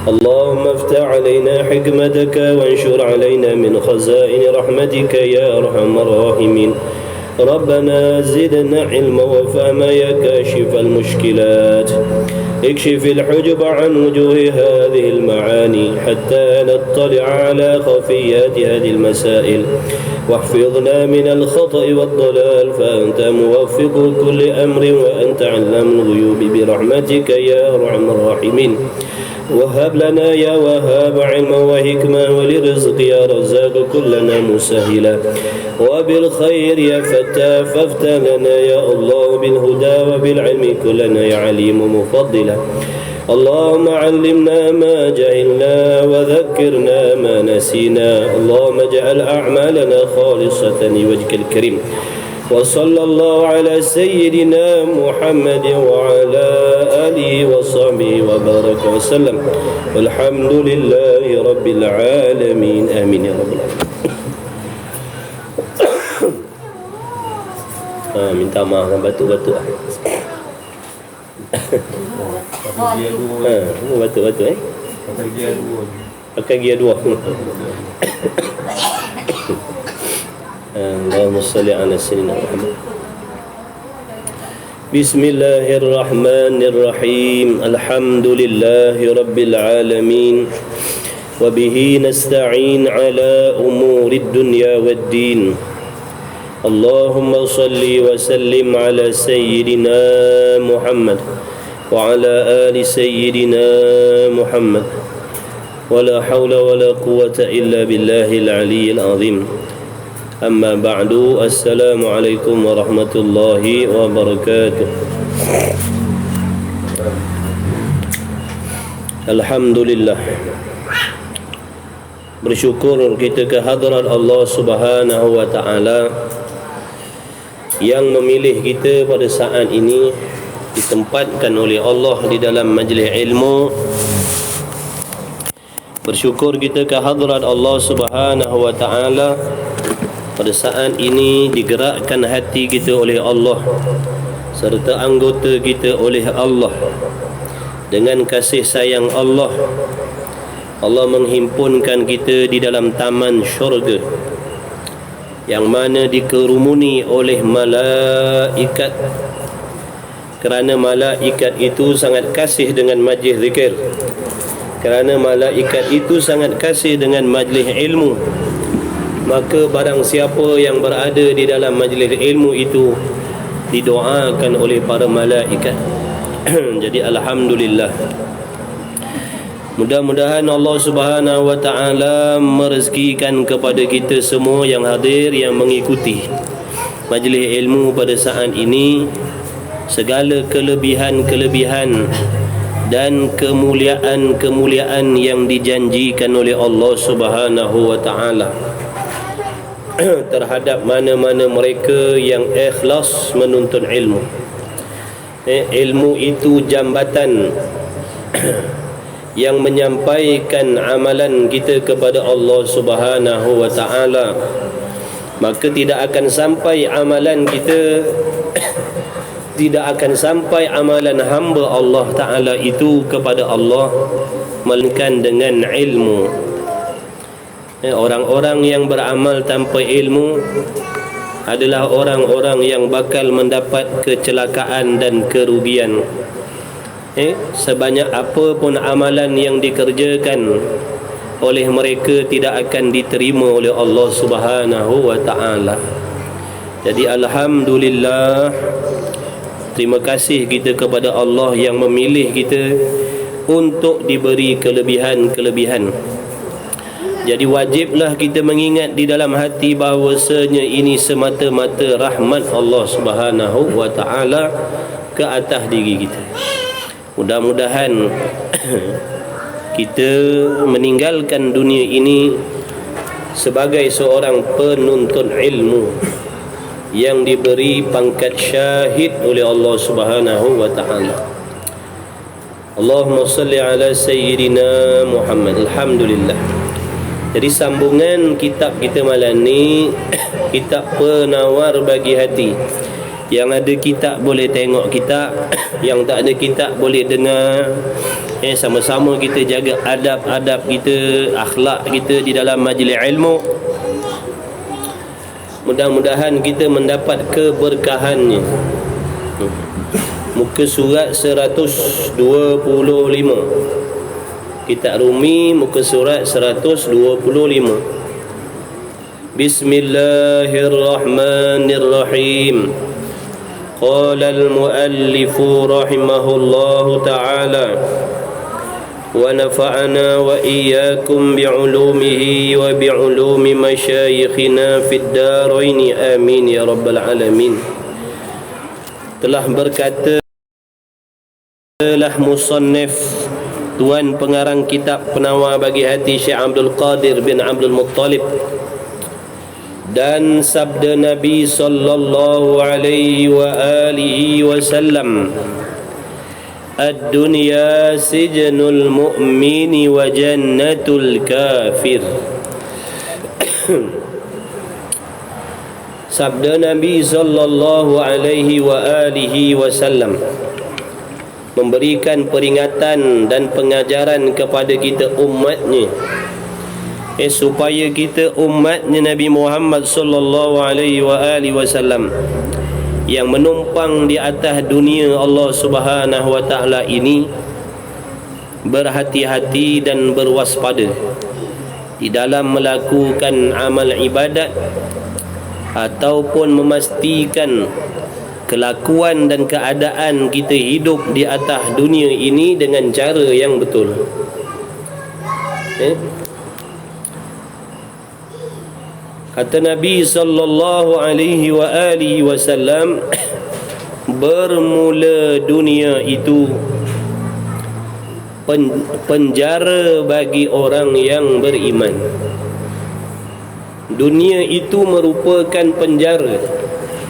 اللهم افتح علينا حكمتك وانشر علينا من خزائن رحمتك يا أرحم الراحمين. ربنا زدنا علما وفهما يا كاشف المشكلات. اكشف الحجب عن وجوه هذه المعاني حتى نطلع على خفيات هذه المسائل، واحفظنا من الخطأ والضلال، فأنت موفق كل أمر وأنت علام الغيوب برحمتك يا أرحم الراحمين. وهب لنا يا وهاب علما وحكمة ولرزق يا رزاق كلنا مسهلا، وبالخير يا فتاح فافتح لنا يا الله، بالهدى وبالعلم كلنا يا عليم مفضلا. اللهم علمنا ما جهلنا وذكرنا ما نسينا. اللهم اجعل أعمالنا خالصة لوجهك الكريم. وصلى الله على سيدنا محمد وعلى آله وصحبه وبارك وسلم، والحمد لله رب العالمين. آمين يا رب العالمين. Minta maaf batuk-batuk. Batuk-batuk pakai gear 2. Allahumma salli ala sayyidina Muhammad. Bismillahirrahmanirrahim. Alhamdulillahi rabbil alamin. Wa bihi nasta'in ala umurid dunya waddin. Allahumma salli wa sallim ala sayyidina Muhammad wa ala ali sayyidina Muhammad. Wa la hawla wa la quwwata illa billahil aliyyil azim. Amma ba'du. Assalamualaikum warahmatullahi wabarakatuh. Alhamdulillah, bersyukur kita ke hadrat Allah Subhanahu wa ta'ala yang memilih kita pada saat ini, ditempatkan oleh Allah di dalam majlis ilmu. Bersyukur kita ke hadrat Allah Subhanahu wa ta'ala pada saat ini digerakkan hati kita oleh Allah serta anggota kita oleh Allah. Dengan kasih sayang Allah, Allah menghimpunkan kita di dalam taman syurga yang mana dikerumuni oleh malaikat, kerana malaikat itu sangat kasih dengan majlis zikir, kerana malaikat itu sangat kasih dengan majlis ilmu. Maka barang siapa yang berada di dalam majlis ilmu itu didoakan oleh para malaikat. Jadi alhamdulillah, mudah-mudahan Allah Subhanahu wa ta'ala merezekikan kepada kita semua yang hadir, yang mengikuti majlis ilmu pada saat ini, segala kelebihan-kelebihan dan kemuliaan-kemuliaan yang dijanjikan oleh Allah Subhanahu wa ta'ala terhadap mana-mana mereka yang ikhlas menuntut ilmu. Ilmu itu jambatan yang menyampaikan amalan kita kepada Allah Subhanahu wa ta'ala. Maka tidak akan sampai amalan kita, tidak akan sampai amalan hamba Allah Ta'ala itu kepada Allah melainkan dengan ilmu. Orang-orang yang beramal tanpa ilmu adalah orang-orang yang bakal mendapat kecelakaan dan kerugian. Sebanyak apa pun amalan yang dikerjakan oleh mereka tidak akan diterima oleh Allah Subhanahu wa ta'ala. Jadi alhamdulillah, terima kasih kita kepada Allah yang memilih kita untuk diberi kelebihan-kelebihan. Jadi wajiblah kita mengingat di dalam hati bahawasanya ini semata-mata rahmat Allah Subhanahu wa ta'ala ke atas diri kita. Mudah-mudahan kita meninggalkan dunia ini sebagai seorang penuntut ilmu yang diberi pangkat syahid oleh Allah Subhanahu wa ta'ala. Allahumma salli ala sayyidina Muhammad. Alhamdulillah. Jadi sambungan kitab kita malam ni kitab penawar bagi hati. Yang ada kitab boleh tengok kitab, yang tak ada kitab boleh dengar Sama-sama kita jaga adab-adab kita, akhlak kita di dalam majlis ilmu. Mudah-mudahan kita mendapat keberkahannya. Muka surat 125, Kitab Rumi muka surat 125. Bismillahirrahmanirrahim. Qala al-muallif rahimahullahu ta'ala wa nafa'ana wa iyyakum bi'ulumihi wa bi'ulumi masyayikhina fid darain amin ya rabbal alamin. Telah berkata musannif, tuan pengarang kitab Penawar Bagi Hati, Syekh Abdul Qadir bin Abdul Muttalib, dan sabda Nabi sallallahu alaihi wa alihi wasallam, ad-dunya sijnul mu'mini wa jannatul kafir. Sabda Nabi sallallahu alaihi wa alihi wasallam memberikan peringatan dan pengajaran kepada kita umatnya, supaya kita umatnya Nabi Muhammad sallallahu alaihi wa alihi wasallam yang menumpang di atas dunia Allah Subhanahu wa taala ini berhati-hati dan berwaspada di dalam melakukan amal ibadat ataupun memastikan kelakuan dan keadaan kita hidup di atas dunia ini dengan cara yang betul. Kata Nabi sallallahu alaihi wa alihi wasallam, bermula dunia itu penjara bagi orang yang beriman. Dunia itu merupakan penjara.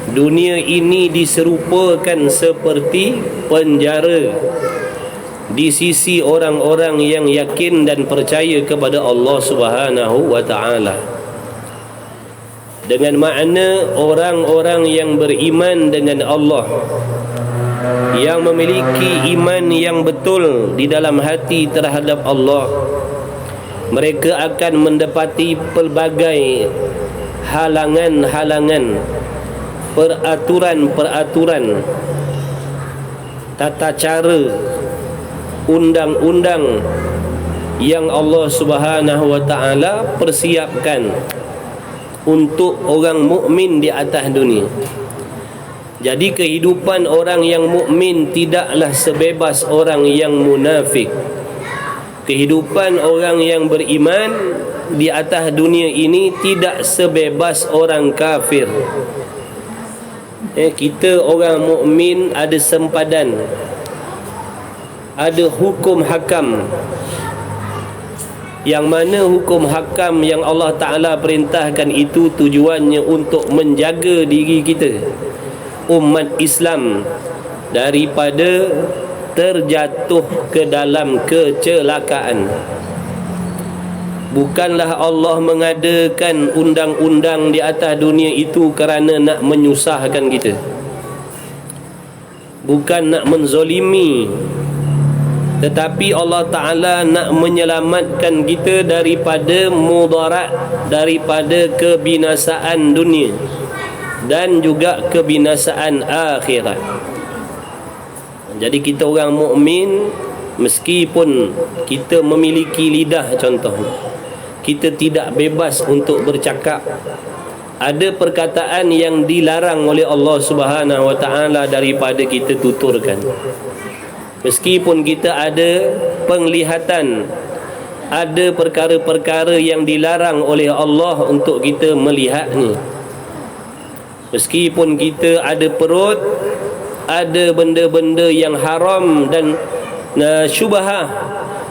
Dunia ini diserupakan seperti penjara di sisi orang-orang yang yakin dan percaya kepada Allah Subhanahu wa taala. Dengan makna orang-orang yang beriman dengan Allah, yang memiliki iman yang betul di dalam hati terhadap Allah, mereka akan mendapati pelbagai halangan-halangan, peraturan-peraturan, tata cara, undang-undang yang Allah Subhanahu wa taala persiapkan untuk orang mukmin di atas dunia. Jadi kehidupan orang yang mukmin tidaklah sebebas orang yang munafik. Kehidupan orang yang beriman di atas dunia ini tidak sebebas orang kafir. Kita orang mukmin ada sempadan, ada hukum hakam, yang mana hukum hakam yang Allah Ta'ala perintahkan itu tujuannya untuk menjaga diri kita, umat Islam, daripada terjatuh ke dalam kecelakaan. Bukanlah Allah mengadakan undang-undang di atas dunia itu kerana nak menyusahkan kita, bukan nak menzolimi, tetapi Allah Ta'ala nak menyelamatkan kita daripada mudarat, daripada kebinasaan dunia dan juga kebinasaan akhirat. Jadi kita orang mukmin, meskipun kita memiliki lidah, contoh, kita tidak bebas untuk bercakap. Ada perkataan yang dilarang oleh Allah Subhanahu wa taala daripada kita tuturkan. Meskipun kita ada penglihatan, ada perkara-perkara yang dilarang oleh Allah untuk kita melihatnya. Meskipun kita ada perut, ada benda-benda yang haram dan syubhah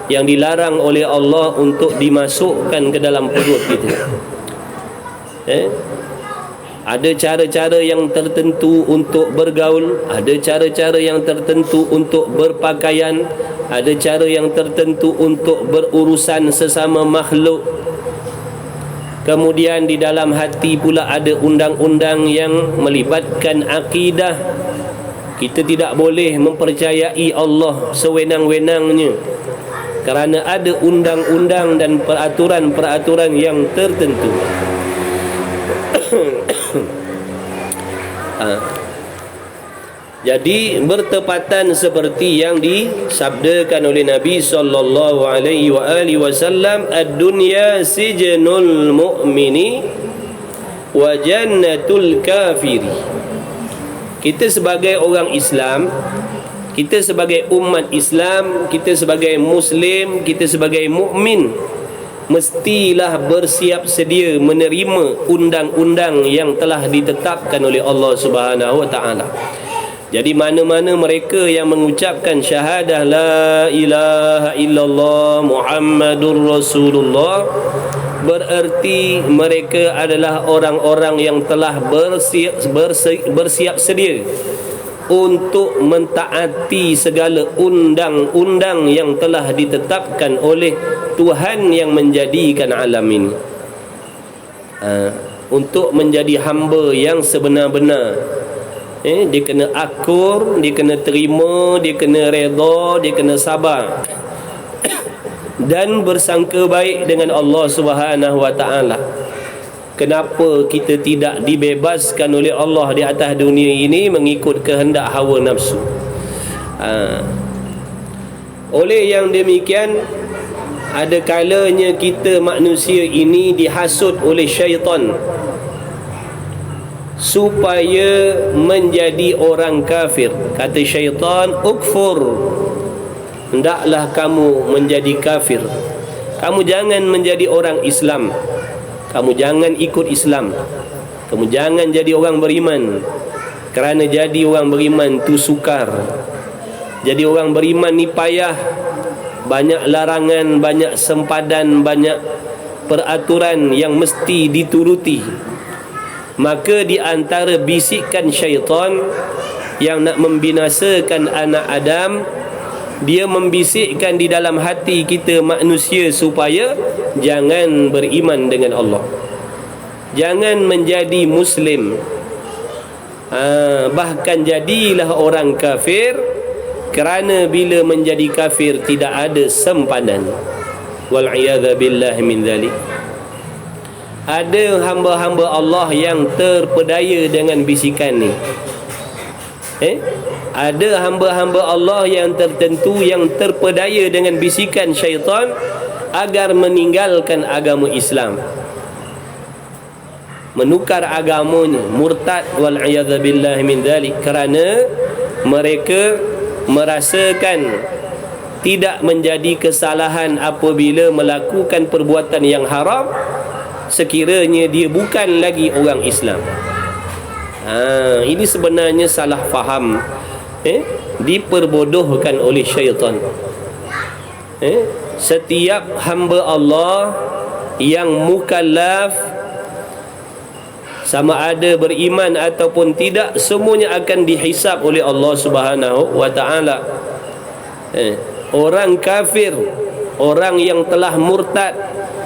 yang dilarang oleh Allah untuk dimasukkan ke dalam perut kita. Ada cara-cara yang tertentu untuk bergaul, ada cara-cara yang tertentu untuk berpakaian, ada cara yang tertentu untuk berurusan sesama makhluk. Kemudian di dalam hati pula ada undang-undang yang melibatkan akidah, Kita tidak boleh mempercayai Allah sewenang-wenangnya, kerana ada undang-undang dan peraturan-peraturan yang tertentu. Jadi bertepatan seperti yang disabdakan oleh Nabi sallallahu alaihi wasallam, ad-dunya sijnul mu'mini wa jannatul kafiri. Kita sebagai orang Islam, kita sebagai umat Islam, kita sebagai Muslim, kita sebagai mukmin, mestilah bersiap sedia menerima undang-undang yang telah ditetapkan oleh Allah Subhanahu wa taala. Jadi mana-mana mereka yang mengucapkan syahadah la ilaha illallah Muhammadur Rasulullah, bererti mereka adalah orang-orang yang telah bersiap sedia untuk mentaati segala undang-undang yang telah ditetapkan oleh Tuhan yang menjadikan alam ini, untuk menjadi hamba yang sebenar-benar. Dia kena akur, dia kena terima, dia kena redha, dia kena sabar dan bersangka baik dengan Allah Subhanahu wa taala. Kenapa kita tidak dibebaskan oleh Allah di atas dunia ini mengikut kehendak hawa nafsu? Oleh yang demikian, ada kalanya kita manusia ini dihasut oleh syaitan supaya menjadi orang kafir. Kata syaitan, ukfur, hendaklah kamu menjadi kafir, kamu jangan menjadi orang Islam, kamu jangan ikut Islam, kamu jangan jadi orang beriman. Kerana jadi orang beriman tu sukar, jadi orang beriman ni payah, banyak larangan, banyak sempadan, banyak peraturan yang mesti dituruti. Maka di antara bisikan syaitan yang nak membinasakan anak Adam, dia membisikkan di dalam hati kita manusia supaya jangan beriman dengan Allah, jangan menjadi Muslim, bahkan jadilah orang kafir, kerana bila menjadi kafir tidak ada sempadan. Wal'iyadha billah min dhalik. Ada hamba-hamba Allah yang terpedaya dengan bisikan ni. Ada hamba-hamba Allah yang tertentu yang terpedaya dengan bisikan syaitan agar meninggalkan agama Islam, menukar agamanya, murtad, wal'iyadha billah min dhalik, kerana mereka merasakan tidak menjadi kesalahan apabila melakukan perbuatan yang haram sekiranya dia bukan lagi orang Islam. Ini sebenarnya salah faham, diperbodohkan oleh syaitan. Setiap hamba Allah yang mukallaf, sama ada beriman ataupun tidak, semuanya akan dihisab oleh Allah Subhanahu wa taala. Orang kafir, orang yang telah murtad,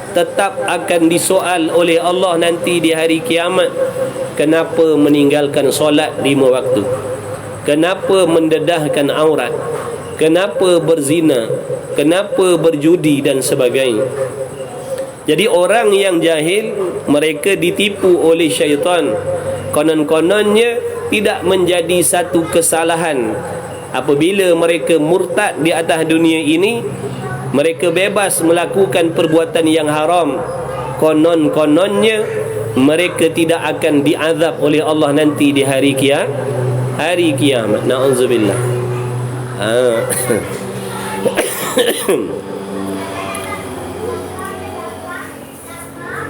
tetap akan disoal oleh Allah nanti di hari kiamat. Kenapa meninggalkan solat 5 waktu? Kenapa mendedahkan aurat? Kenapa berzina? Kenapa berjudi dan sebagainya? Jadi orang yang jahil, mereka ditipu oleh syaitan. Konon-kononnya tidak menjadi satu kesalahan apabila mereka murtad di atas dunia ini, mereka bebas melakukan perbuatan yang haram. Konon-kononnya mereka tidak akan diazab oleh Allah nanti di hari kiamat. Na'udzubillah.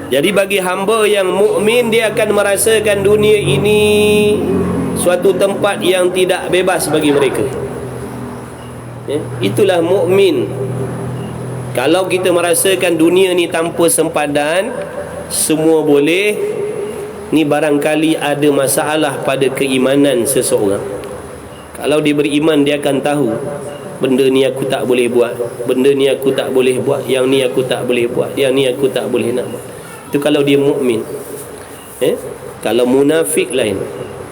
Jadi bagi hamba yang mukmin, dia akan merasakan dunia ini suatu tempat yang tidak bebas bagi mereka. Itulah mukmin. Kalau kita merasakan dunia ni tanpa sempadan, semua boleh, ni barangkali ada masalah pada keimanan seseorang. Kalau dia beriman, dia akan tahu benda ni aku tak boleh buat, benda ni aku tak boleh buat, yang ni aku tak boleh buat, yang ni aku tak boleh nak buat. Itu kalau dia mukmin. Kalau munafik lain,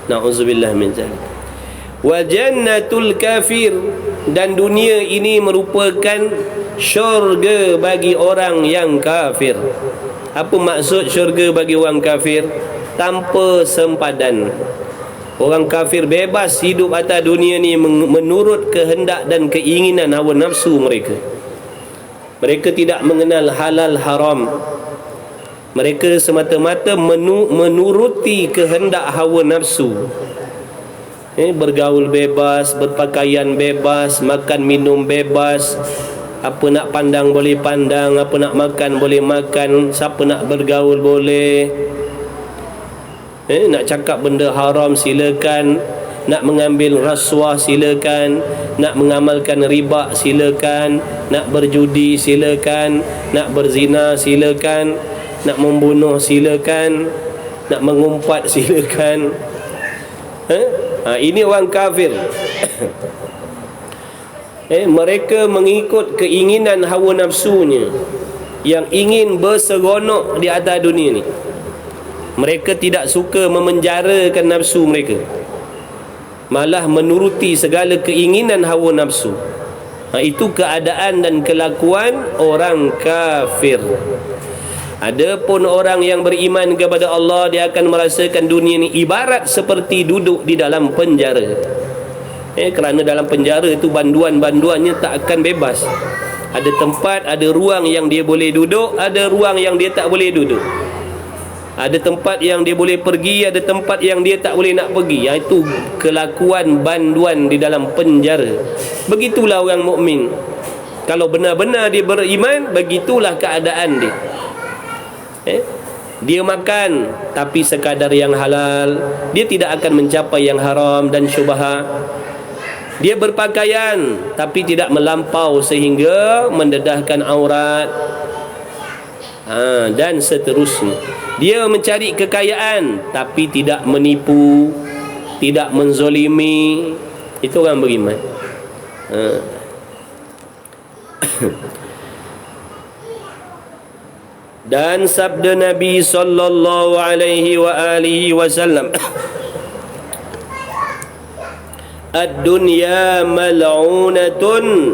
na'udzubillah min zalik. wa jannatul kafir, dan dunia ini merupakan syurga bagi orang yang kafir. Apa maksud syurga bagi orang kafir? Tanpa sempadan. Orang kafir bebas hidup atas dunia ni menurut kehendak dan keinginan hawa nafsu mereka. Mereka tidak mengenal halal haram. Mereka semata-mata menuruti kehendak hawa nafsu. Bergaul bebas, berpakaian bebas, makan minum bebas, apa nak pandang boleh pandang, apa nak makan boleh makan, siapa nak bergaul boleh. Nak cakap benda haram silakan, nak mengambil rasuah silakan, nak mengamalkan riba silakan, nak berjudi silakan, nak berzina silakan, nak membunuh silakan, nak mengumpat silakan. Ini orang kafir. Mereka mengikut keinginan hawa nafsunya yang ingin berseronok di atas dunia ni. Mereka tidak suka memenjarakan nafsu mereka, malah menuruti segala keinginan hawa nafsu. Itu keadaan dan kelakuan orang kafir. Adapun orang yang beriman kepada Allah, dia akan merasakan dunia ni ibarat seperti duduk di dalam penjara. Kerana dalam penjara itu banduan-banduannya tak akan bebas. Ada tempat, ada ruang yang dia boleh duduk, ada ruang yang dia tak boleh duduk. Ada tempat yang dia boleh pergi, ada tempat yang dia tak boleh nak pergi. Itu kelakuan banduan di dalam penjara. Begitulah orang mukmin. Kalau benar-benar dia beriman, begitulah keadaan dia. Dia makan tapi sekadar yang halal, dia tidak akan mencapai yang haram dan syubhat. Dia berpakaian tapi tidak melampau sehingga mendedahkan aurat, dan seterusnya. Dia mencari kekayaan tapi tidak menipu, tidak menzolimi. Itu orang beriman. Dan sabda Nabi sallallahu alaihi wa alihi wasallam, ad-dunya mal'unatun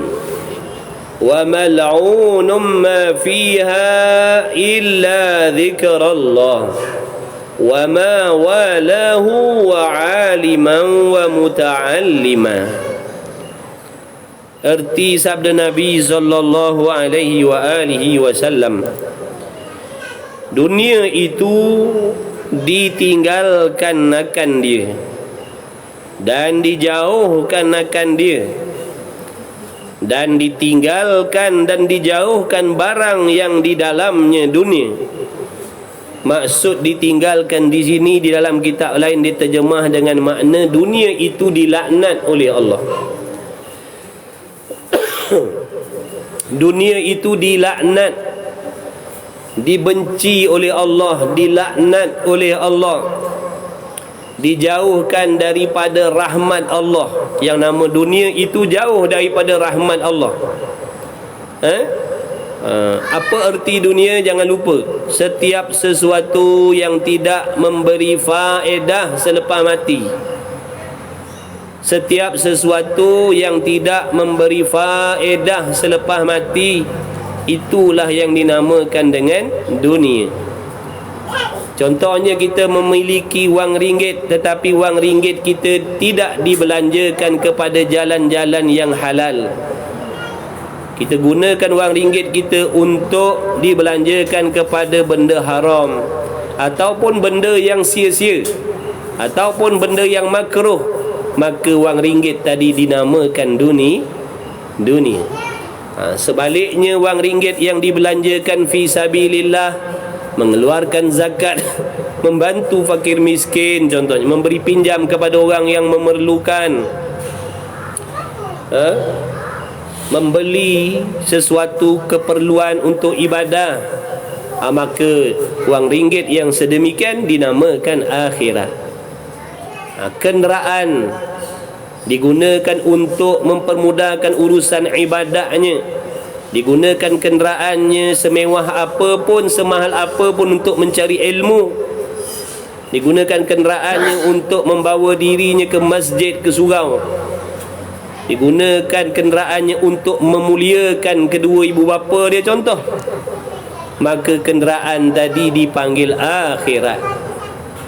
wa mal'unun ma fiha illa dzikrullah wa ma walahu wa 'aliman wa muta'allima. Erti sabda Nabi sallallahu alaihi wa alihi wasallam, dunia itu ditinggalkan akan dia dan dijauhkan akan dia, dan ditinggalkan dan dijauhkan barang yang di dalamnya dunia. Maksud ditinggalkan di sini, di dalam kitab lain diterjemah dengan makna dunia itu dilaknat oleh Allah. Dunia itu dilaknat, dibenci oleh Allah, dilaknat oleh Allah, dijauhkan daripada rahmat Allah. Yang nama dunia itu jauh daripada rahmat Allah. Apa erti dunia? Jangan lupa, setiap sesuatu yang tidak memberi faedah selepas mati, setiap sesuatu yang tidak memberi faedah selepas mati, itulah yang dinamakan dengan dunia. Contohnya, kita memiliki wang ringgit, tetapi wang ringgit kita tidak dibelanjakan kepada jalan-jalan yang halal. Kita gunakan wang ringgit kita untuk dibelanjakan kepada benda haram, ataupun benda yang sia-sia, ataupun benda yang makruh, maka wang ringgit tadi dinamakan dunia. Sebaliknya, wang ringgit yang dibelanjakan fi sabilillah, mengeluarkan zakat, membantu fakir miskin, contohnya memberi pinjam kepada orang yang memerlukan, membeli sesuatu keperluan untuk ibadah, maka wang ringgit yang sedemikian dinamakan akhirat. Kenderaan digunakan untuk mempermudahkan urusan ibadahnya, digunakan kenderaannya semewah apapun, semahal apapun untuk mencari ilmu, digunakan kenderaannya untuk membawa dirinya ke masjid, ke surau, digunakan kenderaannya untuk memuliakan kedua ibu bapa dia contoh, maka kenderaan tadi dipanggil akhirat,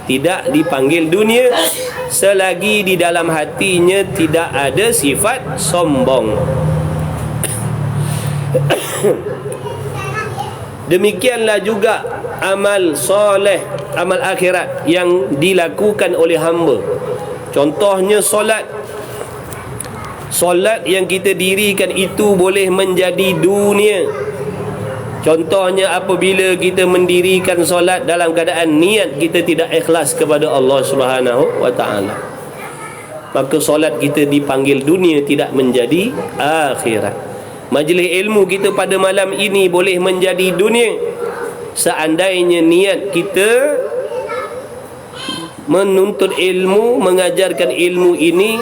tidak dipanggil dunia, selagi di dalam hatinya tidak ada sifat sombong. Demikianlah juga amal soleh, amal akhirat yang dilakukan oleh hamba. Contohnya solat. Solat yang kita dirikan itu boleh menjadi dunia. Contohnya apabila kita mendirikan solat dalam keadaan niat kita tidak ikhlas kepada Allah Subhanahu wa taala, maka solat kita dipanggil dunia, tidak menjadi akhirat. Majlis ilmu kita pada malam ini boleh menjadi dunia seandainya niat kita menuntut ilmu, mengajarkan ilmu ini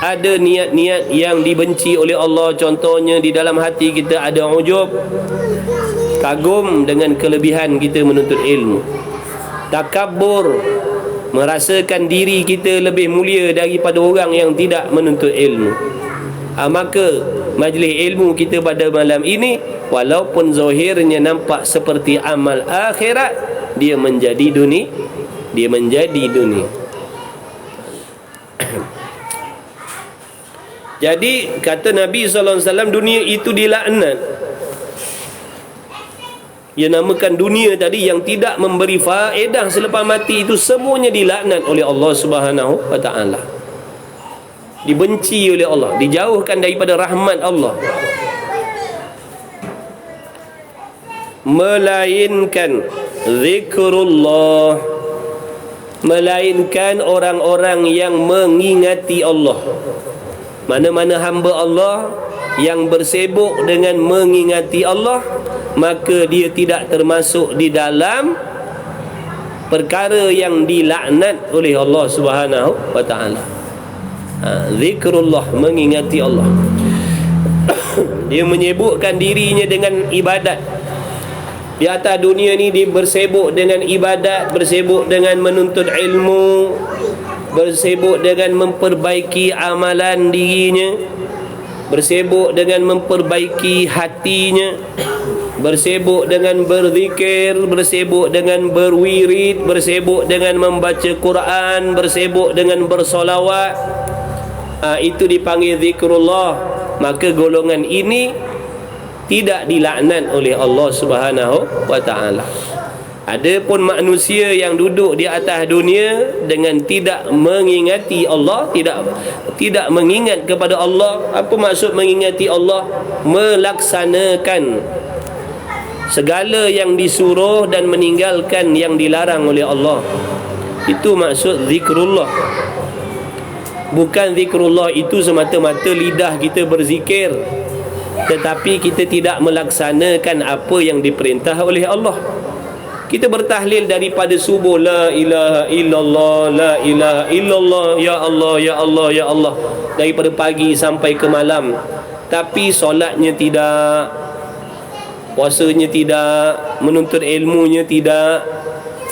ada niat-niat yang dibenci oleh Allah. Contohnya di dalam hati kita ada ujub, kagum dengan kelebihan kita menuntut ilmu, takabur, merasakan diri kita lebih mulia daripada orang yang tidak menuntut ilmu. Maka majlis ilmu kita pada malam ini, walaupun zahirnya nampak seperti amal akhirat, dia menjadi dunia, dia menjadi dunia. Jadi kata Nabi SAW, dunia itu dilaknat. Ia namakan dunia tadi yang tidak memberi faedah selepas mati, itu semuanya dilaknat oleh Allah Subhanahu wa taala. Dibenci oleh Allah, dijauhkan daripada rahmat Allah. Melainkan zikrullah, melainkan orang-orang yang mengingati Allah. Mana-mana hamba Allah yang bersibuk dengan mengingati Allah, maka dia tidak termasuk di dalam perkara yang dilaknat oleh Allah Subhanahu wa taala. Zikrullah, mengingati Allah. Dia menyibukkan dirinya dengan ibadat. Di atas dunia ni dia bersibuk dengan ibadat, bersibuk dengan menuntut ilmu, bersibuk dengan memperbaiki amalan dirinya, bersibuk dengan memperbaiki hatinya, bersibuk dengan berzikir, bersibuk dengan berwirid, bersibuk dengan membaca Quran, bersibuk dengan bersolawat. Itu dipanggil zikrullah. Maka golongan ini tidak dilaknat oleh Allah Subhanahu wa taala. Adapun manusia yang duduk di atas dunia dengan tidak mengingati Allah, tidak mengingat kepada Allah. Apa maksud mengingati Allah? Melaksanakan segala yang disuruh dan meninggalkan yang dilarang oleh Allah. Itu maksud zikrullah. Bukan zikrullah itu semata-mata lidah kita berzikir, tetapi kita tidak melaksanakan apa yang diperintah oleh Allah. Kita bertahlil daripada subuh, la ilaha illallah, la ilaha illallah, ya Allah, ya Allah, ya Allah, daripada pagi sampai ke malam. Tapi solatnya tidak, puasanya tidak, menuntut ilmunya tidak.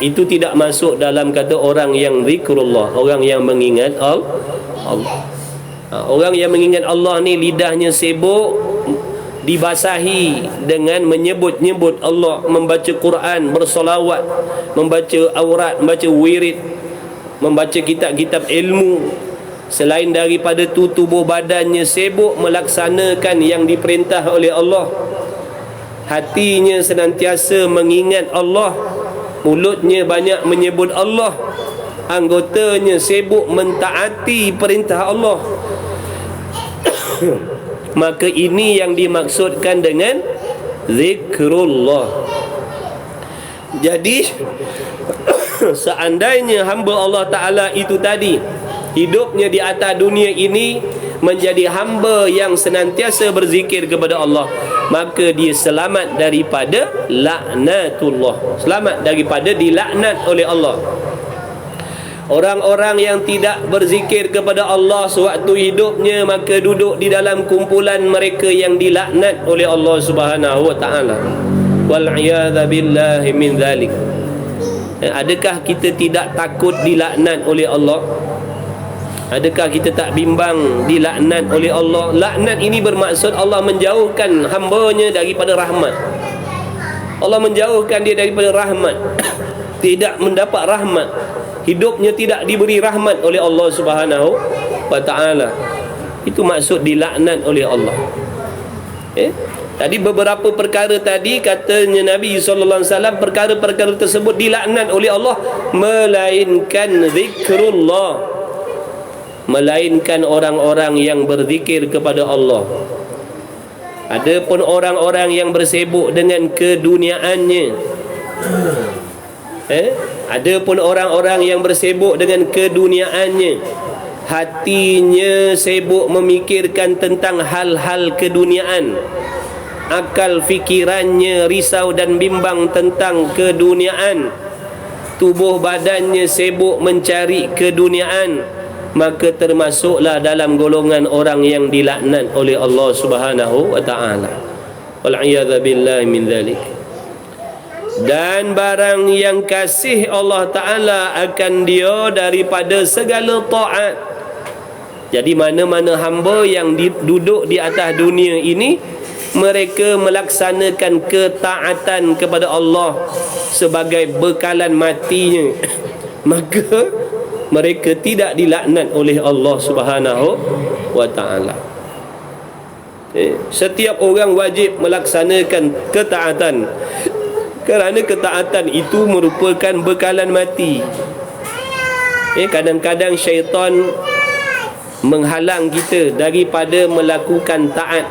Itu tidak masuk dalam kata orang yang zikrullah, orang yang mengingat Allah. Orang yang mengingat Allah ni lidahnya sibuk, dibasahi dengan menyebut-nyebut Allah, membaca Quran, bersolawat, membaca aurat, membaca wirid, membaca kitab-kitab ilmu. Selain daripada tu, tubuh badannya sibuk melaksanakan yang diperintah oleh Allah. Hatinya senantiasa mengingat Allah, mulutnya banyak menyebut Allah, anggotanya sibuk mentaati perintah Allah. Maka ini yang dimaksudkan dengan zikrullah. Jadi seandainya hamba Allah Ta'ala itu tadi hidupnya di atas dunia ini menjadi hamba yang senantiasa berzikir kepada Allah, maka dia selamat daripada laknatullah, selamat daripada dilaknat oleh Allah. Orang-orang yang tidak berzikir kepada Allah sewaktu hidupnya, maka duduk di dalam kumpulan mereka yang dilaknat oleh Allah Subhanahu wa taala. Wal iyadza billahi min dzalik. Adakah kita tidak takut dilaknat oleh Allah? Adakah kita tak bimbang dilaknat oleh Allah? Laknat ini bermaksud Allah menjauhkan hamba-Nya daripada rahmat. Allah menjauhkan dia daripada rahmat. Tidak mendapat rahmat. Hidupnya tidak diberi rahmat oleh Allah Subhanahu wa ta'ala. Itu maksud dilaknat oleh Allah. Tadi beberapa perkara tadi katanya Nabi SAW, perkara-perkara tersebut dilaknat oleh Allah, melainkan zikrullah, melainkan orang-orang yang berzikir kepada Allah. Adapun orang-orang yang bersibuk dengan keduniaannya, adapun orang-orang yang bersibuk dengan keduniaannya, hatinya sibuk memikirkan tentang hal-hal keduniaan, akal fikirannya risau dan bimbang tentang keduniaan, tubuh badannya sibuk mencari keduniaan, maka termasuklah dalam golongan orang yang dilaknat oleh Allah Subhanahu wa ta'ala. Wal'iyadha billahi min dhalik. Dan barang yang kasih Allah Ta'ala akan dia daripada segala ta'at. Jadi mana-mana hamba yang duduk di atas dunia ini, mereka melaksanakan ketaatan kepada Allah sebagai bekalan matinya, maka mereka tidak dilaknat oleh Allah Subhanahu wa ta'ala. Setiap orang wajib melaksanakan ketaatan, kerana ketaatan itu merupakan bekalan mati. Kadang-kadang syaitan menghalang kita daripada melakukan taat.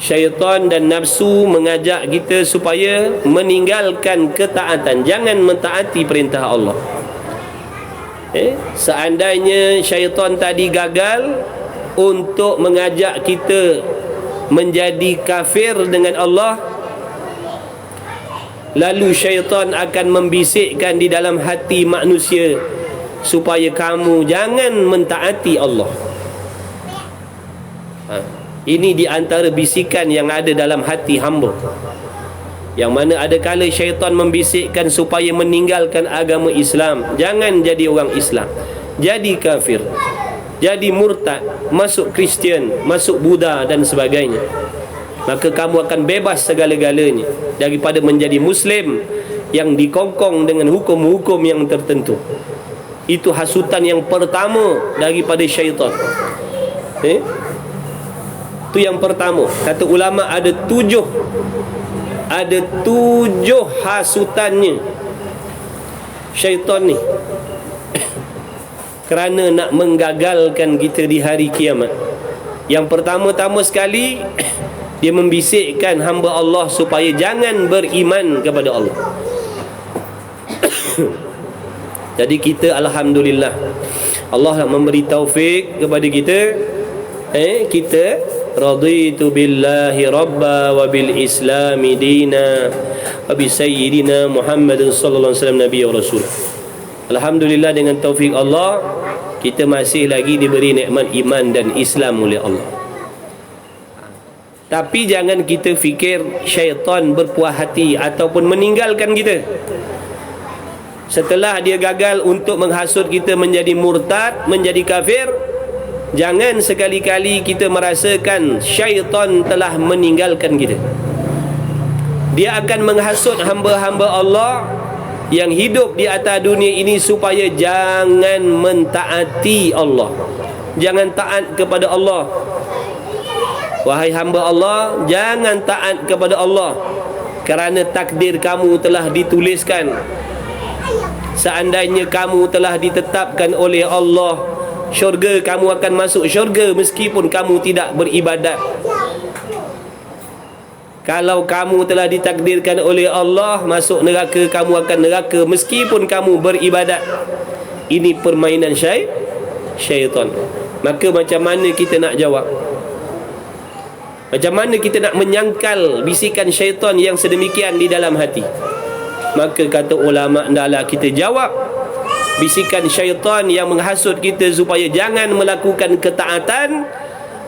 Syaitan dan nafsu mengajak kita supaya meninggalkan ketaatan, jangan mentaati perintah Allah. Seandainya syaitan tadi gagal untuk mengajak kita menjadi kafir dengan Allah, lalu syaitan akan membisikkan di dalam hati manusia supaya kamu jangan mentaati Allah. Ini di antara bisikan yang ada dalam hati hamba, yang mana ada kala syaitan membisikkan supaya meninggalkan agama Islam. Jangan jadi orang Islam, jadi kafir, jadi murtad, masuk Kristian, masuk Buddha dan sebagainya. Maka kamu akan bebas segala-galanya daripada menjadi Muslim yang dikongkong dengan hukum-hukum yang tertentu. Itu hasutan yang pertama daripada syaitan. Itu yang pertama. Kata ulama ada tujuh hasutannya syaitan ni, kerana nak menggagalkan kita di hari kiamat. Yang pertama-tama sekali, dia membisikkan hamba Allah supaya jangan beriman kepada Allah. Jadi kita alhamdulillah, Allah memberi taufik kepada kita. Kita raditu billahi rabba wa bil islami dina wa bi sayyidina Muhammadin sallallahu alaihi wasallam nabiyya wa rasul. Alhamdulillah, dengan taufik Allah kita masih lagi diberi nikmat iman dan Islam oleh Allah. Tapi jangan kita fikir syaitan berpuas hati ataupun meninggalkan kita setelah dia gagal untuk menghasut kita menjadi murtad, menjadi kafir. Jangan sekali-kali kita merasakan syaitan telah meninggalkan kita. Dia akan menghasut hamba-hamba Allah yang hidup di atas dunia ini supaya jangan mentaati Allah, jangan taat kepada Allah. Wahai hamba Allah, jangan taat kepada Allah, kerana takdir kamu telah dituliskan. Seandainya kamu telah ditetapkan oleh Allah syurga, kamu akan masuk syurga meskipun kamu tidak beribadat. Kalau kamu telah ditakdirkan oleh Allah masuk neraka, kamu akan neraka meskipun kamu beribadat. Ini permainan syaitan. Maka macam mana kita nak jawab? Macam mana kita nak menyangkal bisikan syaitan yang sedemikian di dalam hati? Maka kata ulama, hendaklah kita jawab bisikan syaitan yang menghasut kita supaya jangan melakukan ketaatan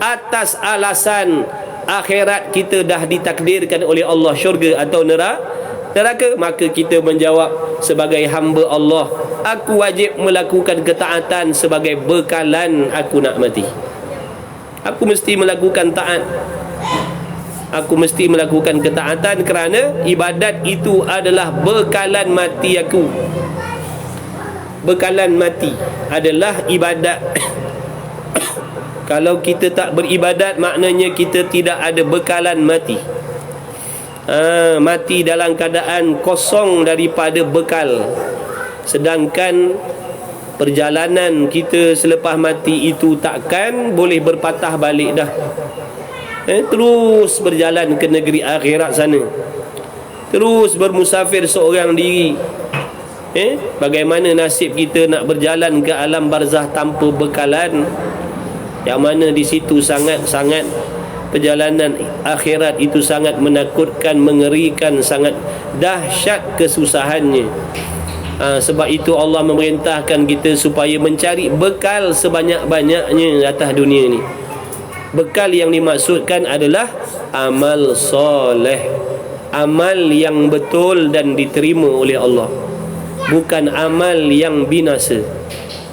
atas alasan akhirat kita dah ditakdirkan oleh Allah syurga atau neraka? Maka kita menjawab sebagai hamba Allah, aku wajib melakukan ketaatan sebagai bekalan aku nak mati. Aku mesti melakukan taat. Aku mesti melakukan ketaatan kerana ibadat itu adalah bekalan mati aku. Bekalan mati adalah ibadat. Kalau kita tak beribadat, maknanya kita tidak ada bekalan mati. Mati dalam keadaan kosong daripada bekal. Sedangkan perjalanan kita selepas mati itu takkan boleh berpatah balik dah. Terus berjalan ke negeri akhirat sana, terus bermusafir seorang diri. Bagaimana nasib kita nak berjalan ke alam barzah tanpa bekalan, yang mana di situ sangat-sangat perjalanan akhirat itu sangat menakutkan, mengerikan, sangat dahsyat kesusahannya. Sebab itu Allah memerintahkan kita supaya mencari bekal sebanyak-banyaknya atas dunia ni. Bekal yang dimaksudkan adalah amal soleh, amal yang betul dan diterima oleh Allah, bukan amal yang binasa.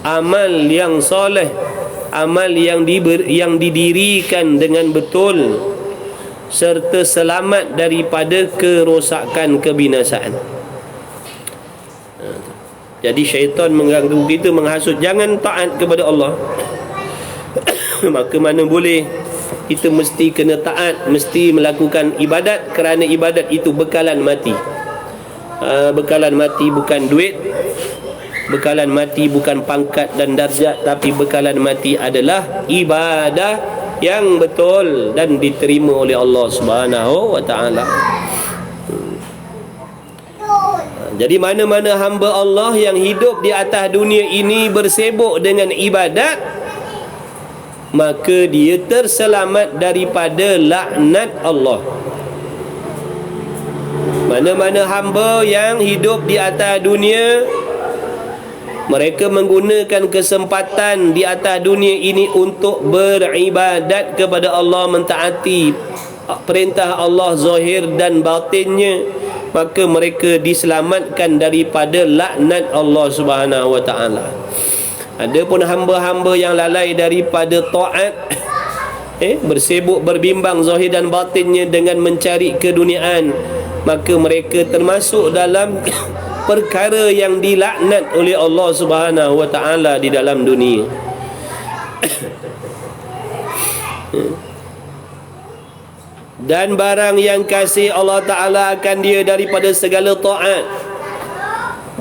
Amal yang soleh, amal yang didirikan dengan betul serta selamat daripada kerosakan, kebinasaan. Jadi syaitan mengganggu kita, menghasut jangan taat kepada Allah. Maka mana boleh, kita mesti kena taat, mesti melakukan ibadat, kerana ibadat itu bekalan mati. Bekalan mati bukan duit, bekalan mati bukan pangkat dan darjat, tapi bekalan mati adalah ibadah yang betul dan diterima oleh Allah Subhanahu wa taala. Jadi mana-mana hamba Allah yang hidup di atas dunia ini bersibuk dengan ibadat, maka dia terselamat daripada laknat Allah. Mana-mana hamba yang hidup di atas dunia, mereka menggunakan kesempatan di atas dunia ini untuk beribadat kepada Allah, mentaati perintah Allah zahir dan batinnya, maka mereka diselamatkan daripada laknat Allah Subhanahu wa taala. Adapun hamba-hamba yang lalai daripada taat, bersibuk berbimbang zahir dan batinnya dengan mencari keduniaan, maka mereka termasuk dalam perkara yang dilaknat oleh Allah Subhanahu wa taala di dalam dunia. Dan barang yang kasih Allah Ta'ala akan dia daripada segala taat.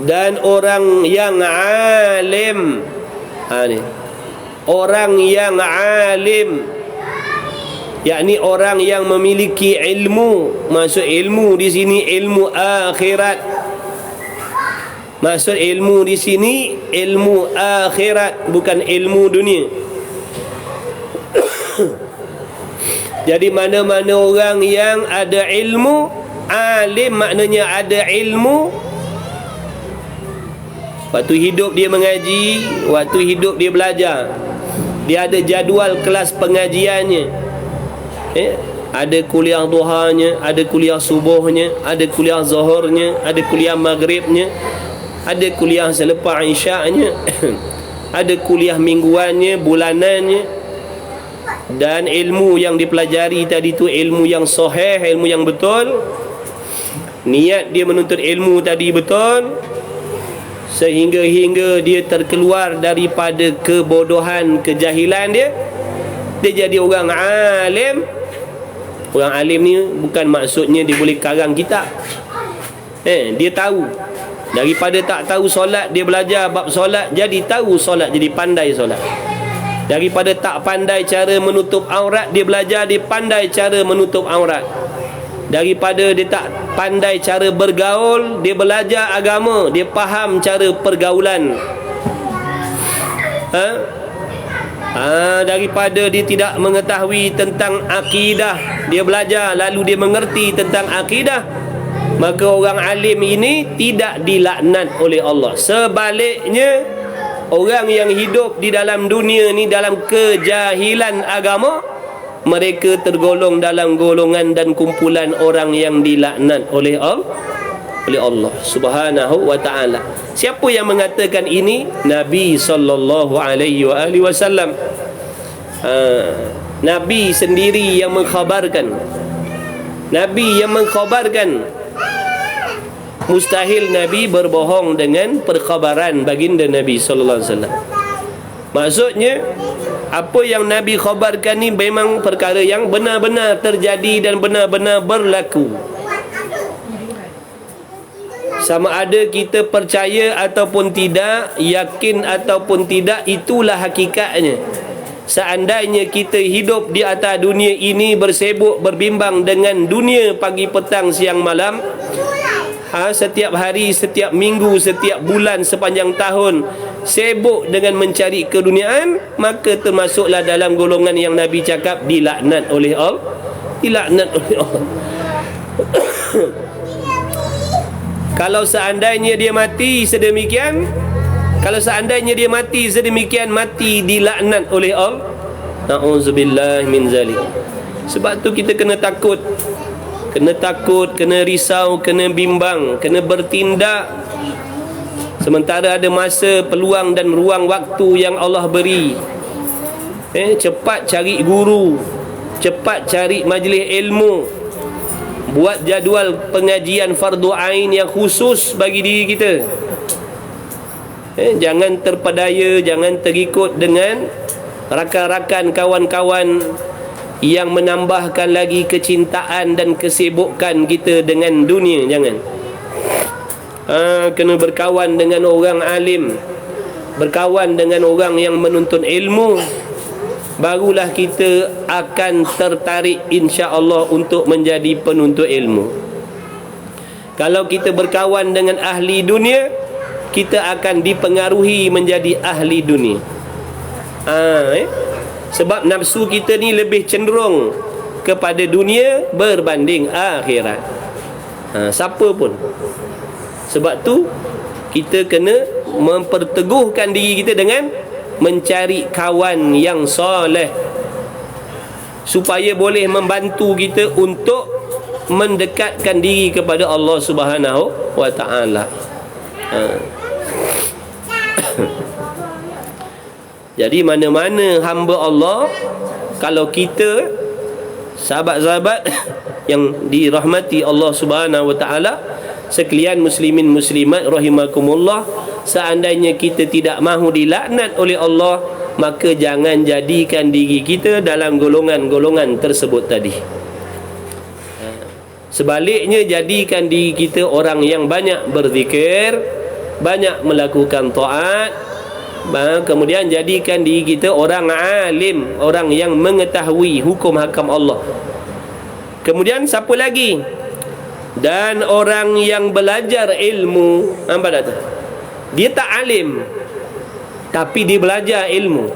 Dan orang yang alim, orang yang alim, yakni orang yang memiliki ilmu. Maksud ilmu di sini ilmu akhirat. Maksud ilmu di sini ilmu akhirat, bukan ilmu dunia. Jadi mana-mana orang yang ada ilmu, alim maknanya ada ilmu, waktu hidup dia mengaji, waktu hidup dia belajar, dia ada jadual kelas pengajiannya. Ada kuliah duhanya, ada kuliah subuhnya, ada kuliah zuhurnya, ada kuliah maghribnya, ada kuliah selepas isyaknya, ada kuliah mingguannya, bulanannya. Dan ilmu yang dipelajari tadi tu ilmu yang sahih, ilmu yang betul. Niat dia menuntut ilmu tadi betul, sehingga dia terkeluar daripada kebodohan, kejahilan dia jadi orang alim. Orang alim ni bukan maksudnya dia boleh karang kitab. Dia tahu. Daripada tak tahu solat, dia belajar bab solat, jadi tahu solat, jadi pandai solat. Daripada tak pandai cara menutup aurat, dia belajar, dia pandai cara menutup aurat. Daripada dia tak pandai cara bergaul, dia belajar agama, dia faham cara pergaulan. Daripada dia tidak mengetahui tentang akidah, dia belajar lalu dia mengerti tentang akidah, maka orang alim ini tidak dilaknat oleh Allah. Sebaliknya, orang yang hidup di dalam dunia ni dalam kejahilan agama, mereka tergolong dalam golongan dan kumpulan orang yang dilaknat oleh Allah. oleh Allah Subhanahu wa taala. Siapa yang mengatakan ini? Nabi sallallahu alaihi wasallam. Nabi sendiri yang mengkhabarkan. Nabi yang mengkhabarkan. Mustahil Nabi berbohong dengan perkhabaran baginda Nabi sallallahu alaihi wasallam. Maksudnya apa yang Nabi khabarkan ni memang perkara yang benar-benar terjadi dan benar-benar berlaku. Sama ada kita percaya ataupun tidak, yakin ataupun tidak, itulah hakikatnya. Seandainya kita hidup di atas dunia ini bersibuk berbimbang dengan dunia pagi petang siang malam, setiap hari, setiap minggu, setiap bulan, sepanjang tahun sibuk dengan mencari keduniaan, maka termasuklah dalam golongan yang Nabi cakap dilaknat oleh Allah. Dilaknat oleh Allah. Kalau seandainya dia mati sedemikian, mati dilaknat oleh Allah, na'udzubillah min zalik. Sebab tu kita kena takut, kena risau, kena bimbang, kena bertindak. Sementara ada masa, peluang dan ruang waktu yang Allah beri. Cepat cari guru, cepat cari majlis ilmu, buat jadual pengajian fardu ain yang khusus bagi diri kita. Jangan terpedaya, jangan terikut dengan rakan-rakan, kawan-kawan yang menambahkan lagi kecintaan dan kesibukan kita dengan dunia. Jangan. Kena berkawan dengan orang alim, berkawan dengan orang yang menuntut ilmu, barulah kita akan tertarik insya-Allah untuk menjadi penuntut ilmu. Kalau kita berkawan dengan ahli dunia, kita akan dipengaruhi menjadi ahli dunia. Sebab nafsu kita ni lebih cenderung kepada dunia berbanding akhirat. Siapa pun. Sebab tu kita kena memperteguhkan diri kita dengan mencari kawan yang soleh, supaya boleh membantu kita untuk mendekatkan diri kepada Allah Subhanahu wa taala. Jadi mana-mana hamba Allah, kalau kita sahabat-sahabat yang dirahmati Allah Subhanahu wa taala, sekalian muslimin muslimat rahimakumullah, seandainya kita tidak mahu dilaknat oleh Allah, maka jangan jadikan diri kita dalam golongan-golongan tersebut tadi. Sebaliknya, jadikan diri kita orang yang banyak berzikir, banyak melakukan taat. Kemudian jadikan diri kita orang alim, orang yang mengetahui hukum-hakam Allah. Kemudian siapa lagi? Dan orang yang belajar ilmu, apa kata? Dia tak alim, tapi dia belajar ilmu,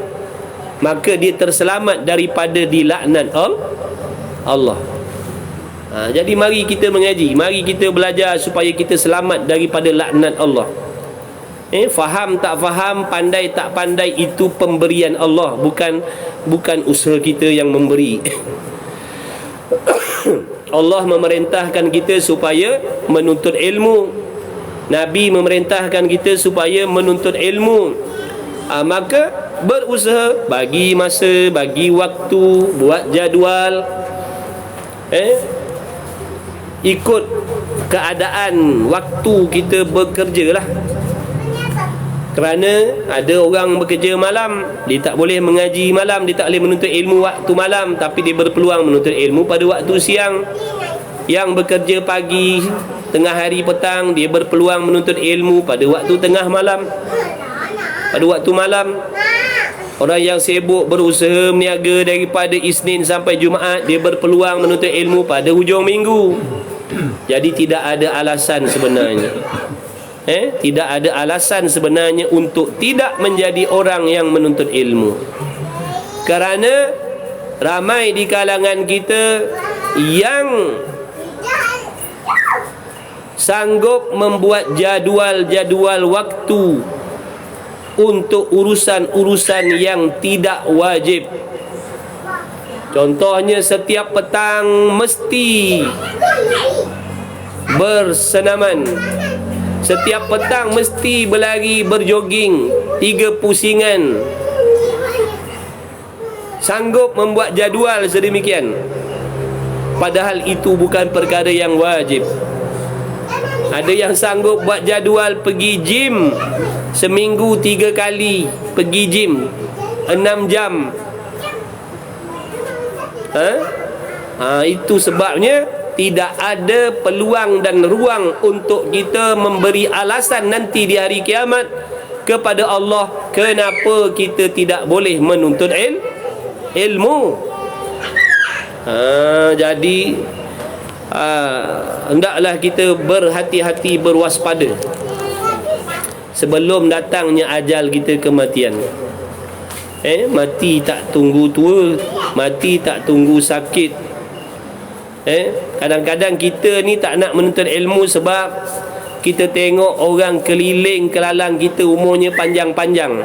maka dia terselamat daripada dilaknat Allah. Jadi mari kita mengaji, mari kita belajar supaya kita selamat daripada laknat Allah. Faham tak faham, pandai tak pandai, itu pemberian Allah, bukan usaha kita yang memberi. Allah memerintahkan kita supaya menuntut ilmu, Nabi memerintahkan kita supaya menuntut ilmu. Maka berusaha, bagi masa, bagi waktu, buat jadual, ikut keadaan waktu kita bekerja lah. Kerana ada orang bekerja malam, dia tak boleh mengaji malam, dia tak boleh menuntut ilmu waktu malam, tapi dia berpeluang menuntut ilmu pada waktu siang. Yang bekerja pagi, tengah hari petang, dia berpeluang menuntut ilmu pada waktu tengah malam, pada waktu malam. Orang yang sibuk berusaha meniaga daripada Isnin sampai Jumaat, dia berpeluang menuntut ilmu pada hujung minggu. Jadi tidak ada alasan sebenarnya, tidak ada alasan sebenarnya untuk tidak menjadi orang yang menuntut ilmu. Kerana ramai di kalangan kita yang sanggup membuat jadual-jadual waktu untuk urusan-urusan yang tidak wajib. Contohnya, setiap petang mesti bersenaman. Setiap petang mesti berlari, berjoging 3 pusingan. Sanggup membuat jadual sedemikian, padahal itu bukan perkara yang wajib. Ada yang sanggup buat jadual pergi gym seminggu 3 kali, pergi gym 6 jam. Itu sebabnya tidak ada peluang dan ruang untuk kita memberi alasan nanti di hari kiamat kepada Allah kenapa kita tidak boleh menuntut ilmu. Jadi hendaklah kita berhati-hati, berwaspada sebelum datangnya ajal kita, kematian. Mati tak tunggu tua, mati tak tunggu sakit. Kadang-kadang kita ni tak nak menuntut ilmu sebab kita tengok orang keliling kelalang kita umurnya panjang-panjang.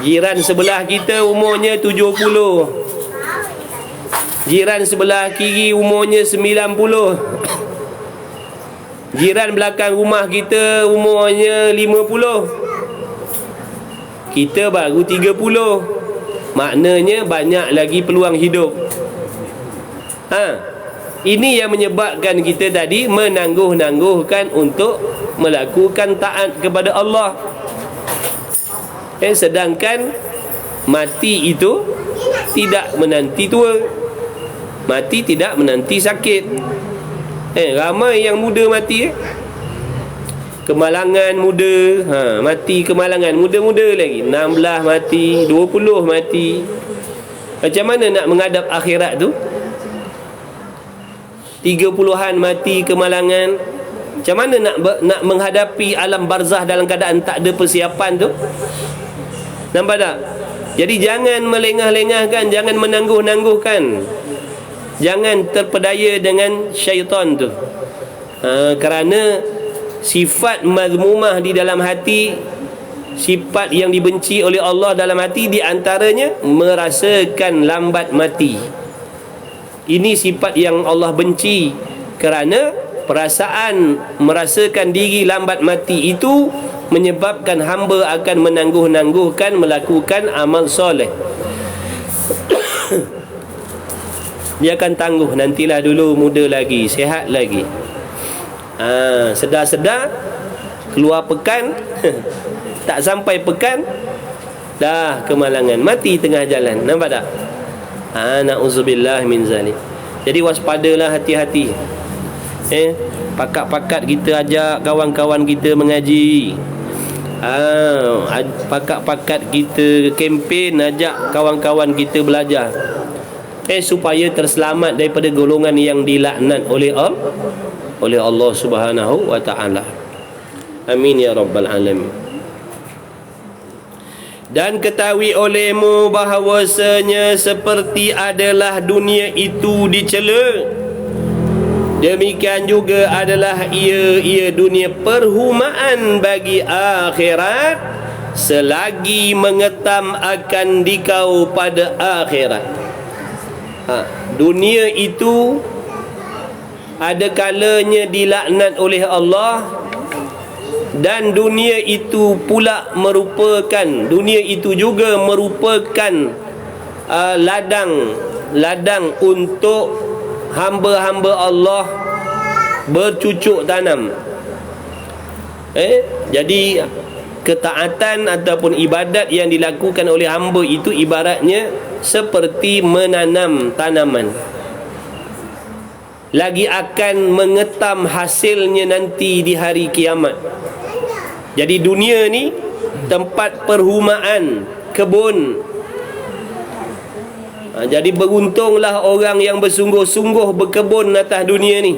Jiran sebelah kita umurnya 70, jiran sebelah kiri umurnya 90, jiran belakang rumah kita umurnya 50, kita baru 30. Maknanya banyak lagi peluang hidup. Ini yang menyebabkan kita tadi menangguh-nangguhkan untuk melakukan taat kepada Allah. Sedangkan mati itu tidak menanti tua, mati tidak menanti sakit. Ramai yang muda mati. Kemalangan muda, mati kemalangan muda-muda lagi, 16 mati, 20 mati. Macam mana nak menghadap akhirat tu? 30-an mati kemalangan. Macam mana nak menghadapi alam barzah dalam keadaan tak ada persiapan tu? Nampak tak? Jadi jangan melengah-lengahkan, jangan menangguh-nangguhkan, jangan terpedaya dengan syaitan tu. Kerana sifat mazmumah di dalam hati, sifat yang dibenci oleh Allah dalam hati, di antaranya merasakan lambat mati. Ini sifat yang Allah benci, kerana perasaan merasakan diri lambat mati itu menyebabkan hamba akan menangguh-nangguhkan melakukan amal soleh. Dia akan tangguh, nantilah dulu, muda lagi, sihat lagi. Sedar-sedar keluar pekan tak sampai pekan dah kemalangan, mati tengah jalan. Nampak tak? Na'udzubillah min zalik. Jadi waspadalah, hati-hati. Pakat-pakat kita ajak kawan-kawan kita mengaji. Pakat-pakat kita kempen ajak kawan-kawan kita belajar, supaya terselamat daripada golongan yang dilaknat oleh Allah Subhanahu wa ta'ala. Amin ya rabbal alamin. Dan ketahui olehmu bahawasanya seperti adalah dunia itu dicela, demikian juga adalah ia dunia perhumaan bagi akhirat, selagi mengetam akan dikau pada akhirat. Dunia itu ada kalanya dilaknat oleh Allah, dan dunia itu pula merupakan, dunia itu juga merupakan ladang untuk hamba-hamba Allah bercucuk tanam. Jadi ketaatan ataupun ibadat yang dilakukan oleh hamba itu ibaratnya seperti menanam tanaman, lagi akan mengetam hasilnya nanti di hari kiamat. Jadi dunia ni tempat perhumaan, kebun. Jadi beruntunglah orang yang bersungguh-sungguh berkebun atas dunia ni,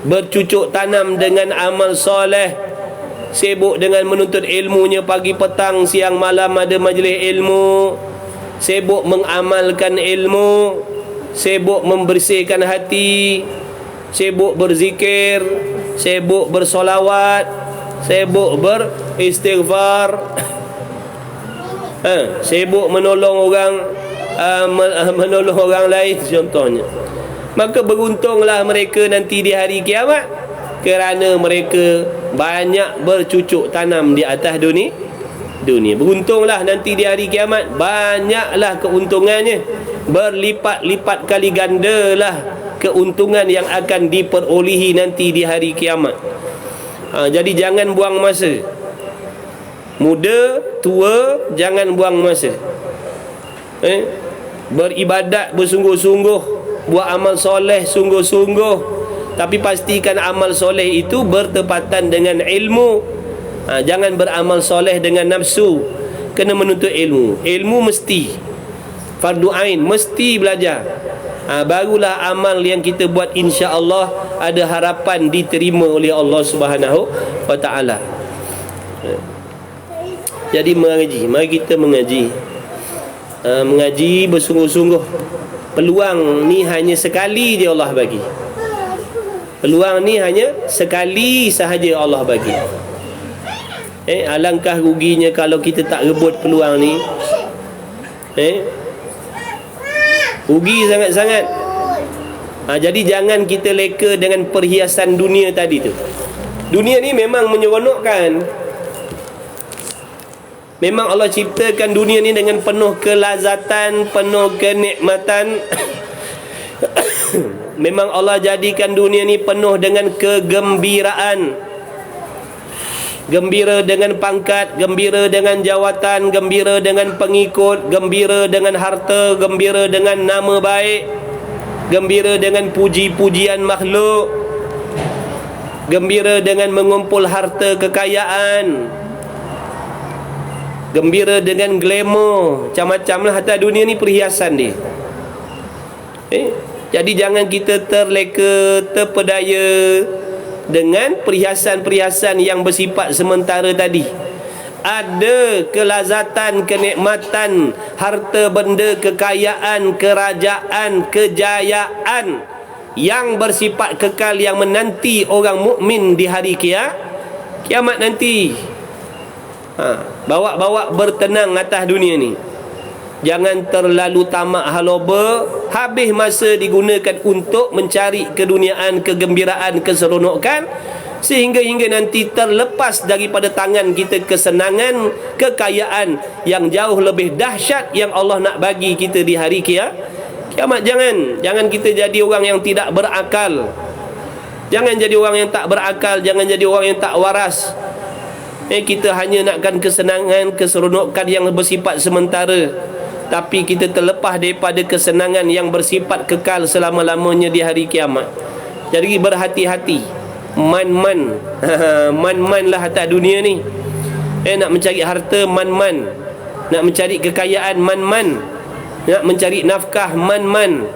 bercucuk tanam dengan amal soleh, sibuk dengan menuntut ilmunya pagi petang siang malam ada majlis ilmu, sibuk mengamalkan ilmu, sibuk membersihkan hati, sibuk berzikir, sibuk bersolawat, sibuk beristighfar, sibuk menolong orang lain contohnya. Maka beruntunglah mereka nanti di hari kiamat, kerana mereka banyak bercucuk tanam di atas dunia. Beruntunglah nanti di hari kiamat, banyaklah keuntungannya, berlipat-lipat kali gandalah keuntungan yang akan diperolehi nanti di hari kiamat. Jadi jangan buang masa. Muda, tua, jangan buang masa. Beribadat bersungguh-sungguh, buat amal soleh sungguh-sungguh, tapi pastikan amal soleh itu bertepatan dengan ilmu. Jangan beramal soleh dengan nafsu. Kena menuntut ilmu. Ilmu mesti fardu ain, mesti belajar. Barulah amal yang kita buat insya-Allah ada harapan diterima oleh Allah Subhanahu wa taala. Jadi mengaji, mari kita mengaji. Mengaji bersungguh-sungguh. Peluang ni hanya sekali je Allah bagi. Peluang ni hanya sekali sahaja Allah bagi. Alangkah ruginya kalau kita tak rebut peluang ni. Rugi sangat-sangat. Jadi jangan kita leka dengan perhiasan dunia tadi tu. Dunia ni memang menyeronokkan. Memang Allah ciptakan dunia ni dengan penuh kelazatan, penuh kenikmatan. Memang Allah jadikan dunia ni penuh dengan kegembiraan. Gembira dengan pangkat, gembira dengan jawatan, gembira dengan pengikut, gembira dengan harta, gembira dengan nama baik, gembira dengan puji-pujian makhluk, gembira dengan mengumpul harta kekayaan, gembira dengan glamour, macam-macam lah. Hatta dunia ni perhiasan dia. Jadi jangan kita terleka, terpedaya dengan perhiasan-perhiasan yang bersifat sementara tadi. Ada kelazatan, kenikmatan, harta benda, kekayaan, kerajaan, kejayaan yang bersifat kekal, yang menanti orang mukmin di hari kiamat nanti. Bawa-bawa bertenang atas dunia ni. Jangan terlalu tamak haloba, habis masa digunakan untuk mencari keduniaan, kegembiraan, keseronokan, sehingga nanti terlepas daripada tangan kita kesenangan, kekayaan yang jauh lebih dahsyat yang Allah nak bagi kita di hari kiamat. Jangan kita jadi orang yang tidak berakal. Jangan jadi orang yang tak berakal, jangan jadi orang yang tak waras. Kita hanya nakkan kesenangan, keseronokan yang bersifat sementara, tapi kita terlepas daripada kesenangan yang bersifat kekal selama-lamanya di hari kiamat. Jadi berhati-hati. Man lah atas dunia ni. Nak mencari harta, man. Nak mencari kekayaan, man. Nak mencari nafkah, man.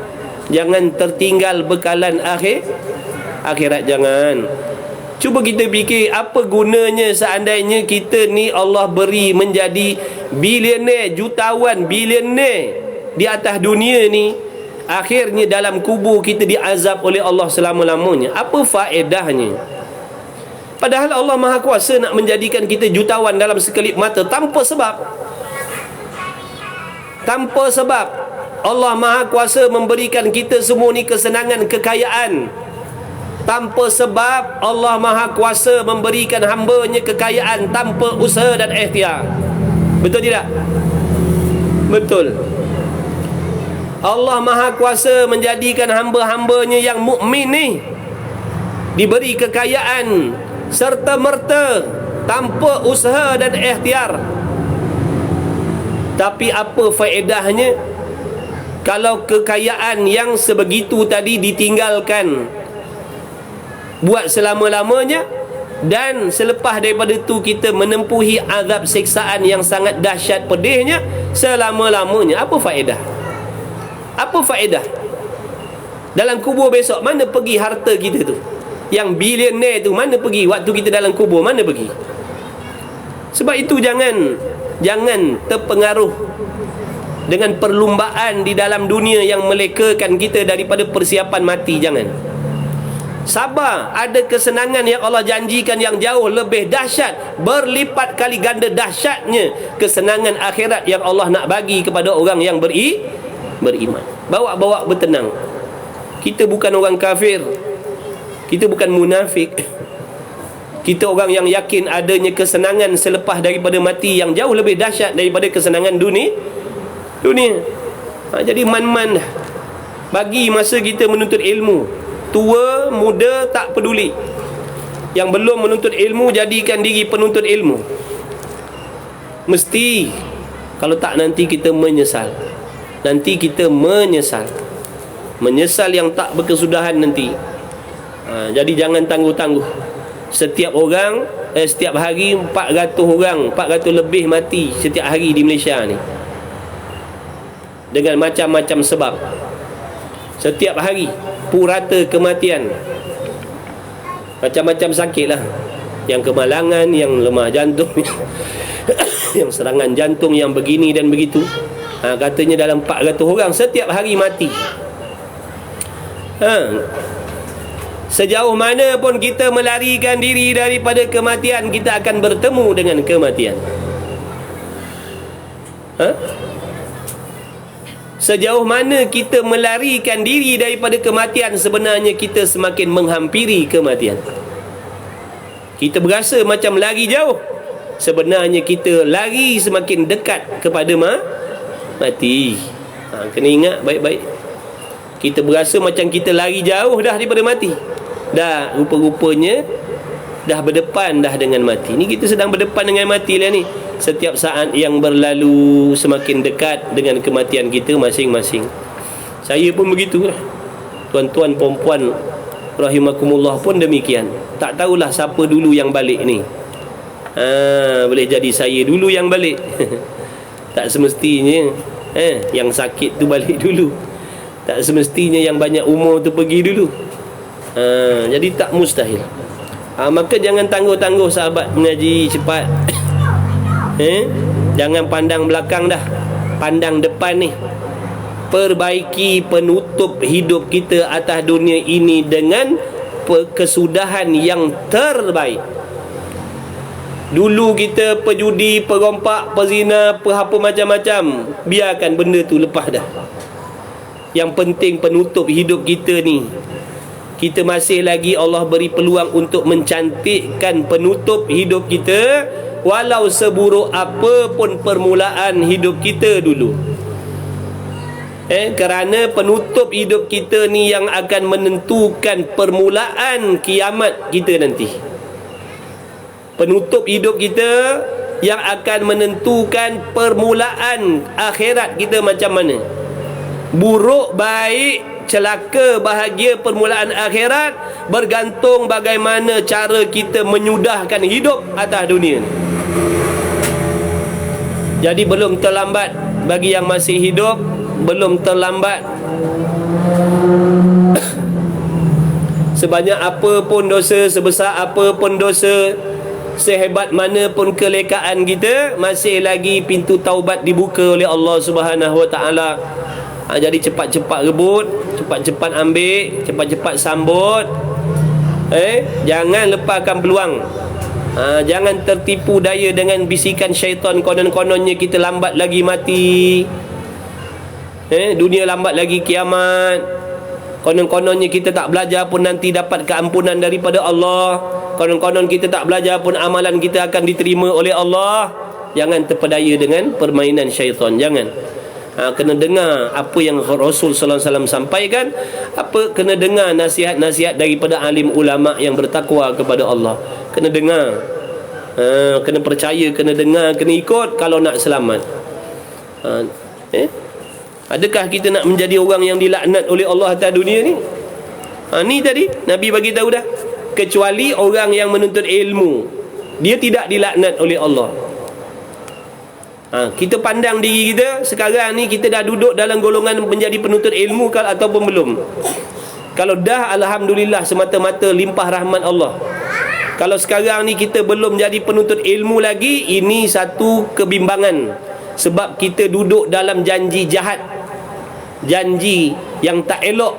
Jangan tertinggal bekalan akhirat, jangan. Cuba kita fikir, apa gunanya seandainya kita ni Allah beri menjadi bilioner, jutawan bilioner di atas dunia ni, akhirnya dalam kubur kita diazab oleh Allah selama-lamanya. Apa faedahnya? Padahal Allah Maha Kuasa nak menjadikan kita jutawan dalam sekelip mata tanpa sebab. Tanpa sebab Allah Maha Kuasa memberikan kita semua ni kesenangan, kekayaan. Tanpa sebab Allah Maha Kuasa memberikan hamba-Nya kekayaan tanpa usaha dan ikhtiar. Betul tidak? Betul. Allah Maha Kuasa menjadikan hamba-hamba-Nya yang mukmin ni diberi kekayaan serta merta tanpa usaha dan ikhtiar. Tapi apa faedahnya kalau kekayaan yang sebegitu tadi ditinggalkan buat selama-lamanya, dan selepas daripada itu kita menempuhi azab siksaan yang sangat dahsyat pedihnya selama-lamanya? Apa faedah? Apa faedah? Dalam kubur besok mana pergi harta kita tu? Yang bilioner tu mana pergi? Waktu kita dalam kubur mana pergi? Sebab itu jangan terpengaruh dengan perlumbaan di dalam dunia yang melekakan kita daripada persiapan mati. Jangan. Sabar, ada kesenangan yang Allah janjikan yang jauh lebih dahsyat, berlipat kali ganda dahsyatnya kesenangan akhirat yang Allah nak bagi kepada orang yang beriman. Bawa bertenang. Kita bukan orang kafir, kita bukan munafik. Kita orang yang yakin adanya kesenangan selepas daripada mati yang jauh lebih dahsyat daripada kesenangan dunia. Jadi man-man dah. Bagi masa kita menuntut ilmu. Tua, muda, tak peduli. Yang belum menuntut ilmu, jadikan diri penuntut ilmu. Mesti. Kalau tak, nanti kita menyesal. Menyesal yang tak berkesudahan nanti. Jadi jangan tangguh-tangguh. Setiap orang, setiap hari 400 orang, 400 lebih mati setiap hari di Malaysia ni, dengan macam-macam sebab. Setiap hari purata kematian, macam-macam sakit lah. Yang kemalangan, yang lemah jantung, yang serangan jantung, yang begini dan begitu. Katanya dalam 400 orang setiap hari mati. Sejauh mana pun kita melarikan diri daripada kematian, kita akan bertemu dengan kematian. Sejauh mana kita melarikan diri daripada kematian, sebenarnya kita semakin menghampiri kematian. Kita berasa macam lari jauh, sebenarnya kita lari semakin dekat kepada mati. Kena ingat baik-baik. Kita berasa macam kita lari jauh dah daripada mati. Dah rupa-rupanya dah berdepan dah dengan mati. Ni kita sedang berdepan dengan mati lah ni. Setiap saat yang berlalu semakin dekat dengan kematian kita masing-masing. Saya pun begitu lah. Tuan-tuan, perempuan rahimakumullah pun demikian. Tak tahulah siapa dulu yang balik ni. Boleh jadi saya dulu yang balik. Tak semestinya yang sakit tu balik dulu. Tak semestinya yang banyak umur tu pergi dulu. Jadi tak mustahil. Maka jangan tangguh-tangguh sahabat mengaji cepat. Jangan pandang belakang dah, pandang depan ni. Perbaiki penutup hidup kita atas dunia ini dengan kesudahan yang terbaik. Dulu kita pejudi, perompak, pezina, apa macam-macam, biarkan benda tu lepas dah. Yang penting penutup hidup kita ni, kita masih lagi Allah beri peluang untuk mencantikkan penutup hidup kita, walau seburuk apa pun permulaan hidup kita dulu. Kerana penutup hidup kita ni yang akan menentukan permulaan kiamat kita nanti. Penutup hidup kita yang akan menentukan permulaan akhirat kita macam mana. Buruk, baik, celaka, bahagia permulaan akhirat bergantung bagaimana cara kita menyudahkan hidup atas dunia. Jadi belum terlambat bagi yang masih hidup, belum terlambat. Sebanyak apa pun dosa, sebesar apa pun dosa, sehebat mana pun kelekaan kita, masih lagi pintu taubat dibuka oleh Allah Subhanahu Wa Taala. Jadi cepat-cepat rebut, cepat-cepat ambil, cepat-cepat sambut. Jangan lepaskan peluang. Jangan tertipu daya dengan bisikan syaitan, konon-kononnya kita lambat lagi mati. Dunia lambat lagi kiamat. Konon-kononnya kita tak belajar pun nanti dapat keampunan daripada Allah. Konon-konon kita tak belajar pun amalan kita akan diterima oleh Allah. Jangan terpedaya dengan permainan syaitan. Jangan. Kena dengar apa yang Rasul sallallahu alaihi wasallam sampaikan, kena dengar nasihat-nasihat daripada alim ulama yang bertakwa kepada Allah. Kena dengar, kena percaya, kena dengar, kena ikut kalau nak selamat. Adakah kita nak menjadi orang yang dilaknat oleh Allah atas dunia ni? Ni tadi Nabi bagi tahu dah. Kecuali orang yang menuntut ilmu, dia tidak dilaknat oleh Allah. Kita pandang diri kita sekarang ni, kita dah duduk dalam golongan menjadi penuntut ilmu ataupun belum? Kalau dah, alhamdulillah, semata-mata limpah rahmat Allah. Kalau sekarang ni kita belum jadi penuntut ilmu lagi, ini satu kebimbangan. Sebab kita duduk dalam janji jahat, janji yang tak elok,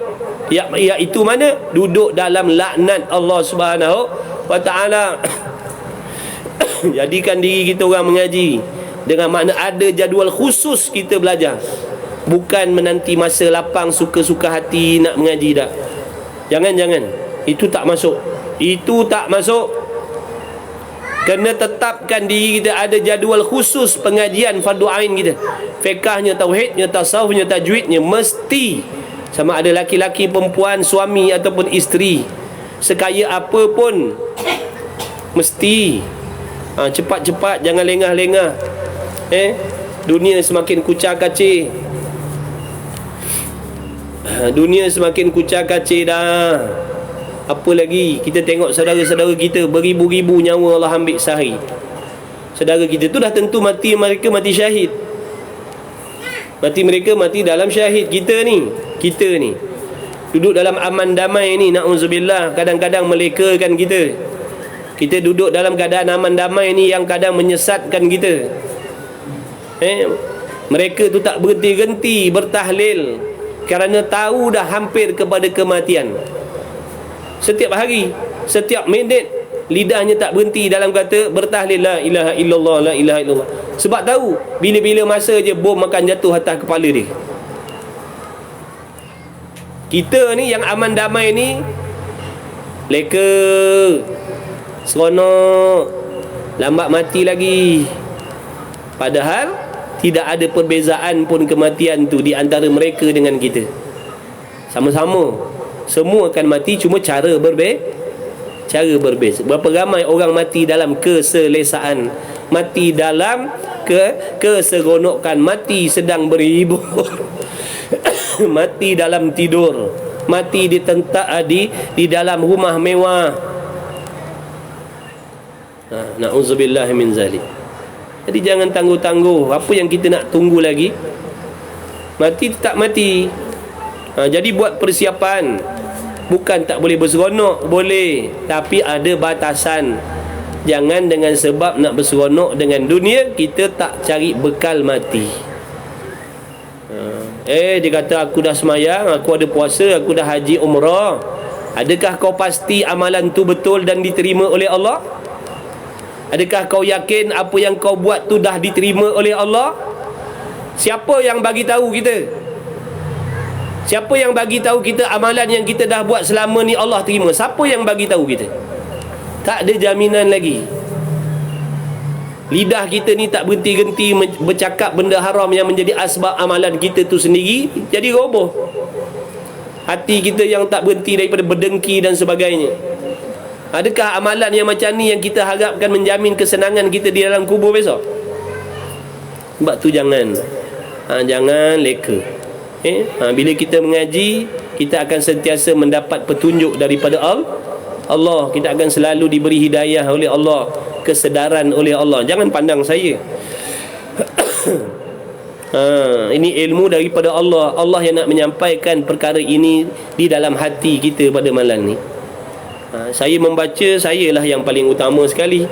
iaitu mana? Duduk dalam laknat Allah Subhanahu Wa Taala. Jadikan diri kita orang mengaji dengan makna ada jadual khusus kita belajar. Bukan menanti masa lapang suka-suka hati nak mengaji tak. Jangan. Itu tak masuk. Kena tetapkan diri kita ada jadual khusus pengajian fardu ain kita. Fiqahnya, tauhidnya, tasawufnya, tajwidnya mesti, sama ada laki-laki, perempuan, suami ataupun isteri, sekaya apa pun mesti. Cepat-cepat, jangan lengah-lengah. Dunia semakin kucar-kacir. Dunia semakin kucar-kacir dah. Apa lagi? Kita tengok saudara-saudara kita beribu-ribu nyawa Allah ambil sehari. Saudara kita tu dah tentu mati, mereka mati syahid. Mereka mati dalam syahid. Kita ni duduk dalam aman damai ni, na'udzubillah, kadang-kadang melekakan kita. Kita duduk dalam keadaan aman damai ni yang kadang menyesatkan kita. Mereka tu tak berhenti-henti bertahlil kerana tahu dah hampir kepada kematian. Setiap hari, setiap minit, lidahnya tak berhenti dalam kata bertahlil la ilaha illallah, la ilaha illallah. Sebab tahu bila-bila masa je bom akan jatuh atas kepala dia. Kita ni yang aman damai ni leka, seronok, lambat mati lagi. Padahal tidak ada perbezaan pun kematian tu di antara mereka dengan kita. Sama-sama, semua akan mati, cuma cara berbeza. Berapa ramai orang mati dalam keselesaan, mati dalam keseronokan, mati sedang berhibur, mati dalam tidur, mati di dalam rumah mewah. Na'udzubillah min zalik. Jadi jangan tangguh-tangguh. Apa yang kita nak tunggu lagi? Mati tak mati. Jadi buat persiapan. Bukan tak boleh berseronok, boleh, tapi ada batasan. Jangan dengan sebab nak berseronok dengan dunia, kita tak cari bekal mati. Dia kata aku dah semayang, aku ada puasa, aku dah haji umrah. Adakah kau pasti amalan tu betul dan diterima oleh Allah? Adakah kau yakin apa yang kau buat tu dah diterima oleh Allah? Siapa yang bagi tahu kita? Siapa yang bagi tahu kita amalan yang kita dah buat selama ni Allah terima? Siapa yang bagi tahu kita? Tak ada jaminan lagi. Lidah kita ni tak berhenti-henti bercakap benda haram yang menjadi asbab amalan kita tu sendiri jadi roboh. Hati kita yang tak berhenti daripada berdengki dan sebagainya. Adakah amalan yang macam ni yang kita harapkan menjamin kesenangan kita di dalam kubur besok? Sebab tu jangan jangan leka. Bila kita mengaji, kita akan sentiasa mendapat petunjuk daripada Allah. Kita akan selalu diberi hidayah oleh Allah, kesedaran oleh Allah. Jangan pandang saya. Ini ilmu daripada Allah. Allah yang nak menyampaikan perkara ini di dalam hati kita pada malam ni. Saya membaca, sayalah yang paling utama sekali.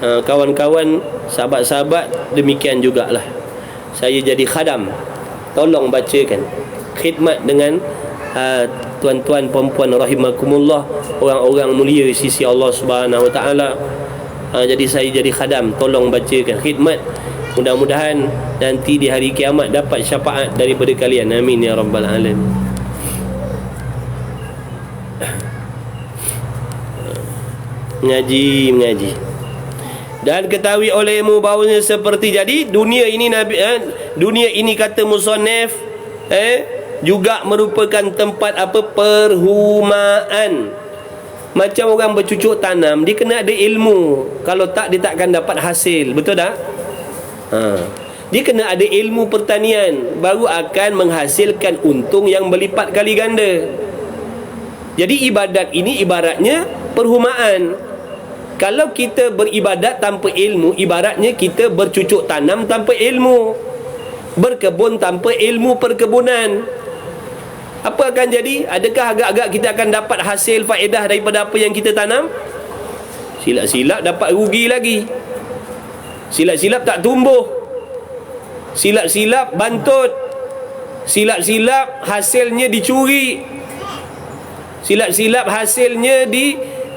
Kawan-kawan, sahabat-sahabat demikian jugalah. Saya jadi khadam, tolong bacakan, khidmat dengan tuan-tuan perempuan rahimakumullah, orang-orang mulia di sisi Allah Subhanahu Wa Taala. Jadi saya jadi khadam, tolong bacakan, khidmat. Mudah-mudahan nanti di hari kiamat dapat syafaat daripada kalian. Amin ya rabbal alamin. Mengaji dan ketahui olehmu bahawanya seperti jadi dunia ini dunia ini kata musannif juga merupakan tempat perhumaan. Macam orang bercucuk tanam, dia kena ada ilmu. Kalau tak, dia takkan dapat hasil. Betul tak? Dia kena ada ilmu pertanian, baru akan menghasilkan untung yang berlipat kali ganda. Jadi ibadat ini ibaratnya perhumaan. Kalau kita beribadat tanpa ilmu, ibaratnya kita bercucuk tanam tanpa ilmu, berkebun tanpa ilmu perkebunan. Apa akan jadi? Adakah agak-agak kita akan dapat hasil faedah daripada apa yang kita tanam? Silap-silap dapat rugi lagi. Silap-silap tak tumbuh. Silap-silap bantut. Silap-silap hasilnya dicuri. Silap-silap hasilnya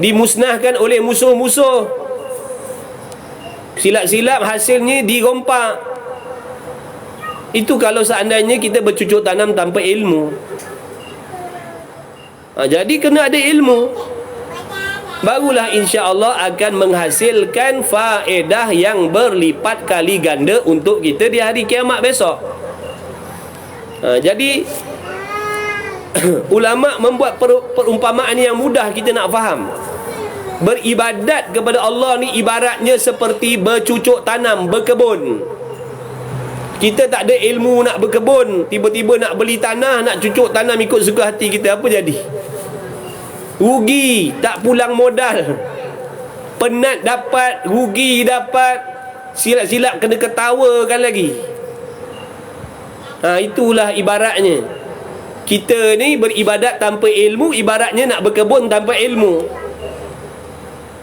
dimusnahkan oleh musuh-musuh. Silap-silap hasilnya dirompak. Itu kalau seandainya kita bercucuk tanam tanpa ilmu. Jadi kena ada ilmu, barulah insya-Allah akan menghasilkan faedah yang berlipat kali ganda untuk kita di hari kiamat besok. Jadi ulama membuat perumpamaan yang mudah kita nak faham. Beribadat kepada Allah ni ibaratnya seperti bercucuk tanam, berkebun. Kita tak ada ilmu nak berkebun, tiba-tiba nak beli tanah, nak cucuk tanam ikut suka hati kita, apa jadi? Rugi, tak pulang modal. Penat dapat, rugi dapat, silap-silap kena ketawakan lagi. Itulah ibaratnya. Kita ni beribadat tanpa ilmu, ibaratnya nak berkebun tanpa ilmu.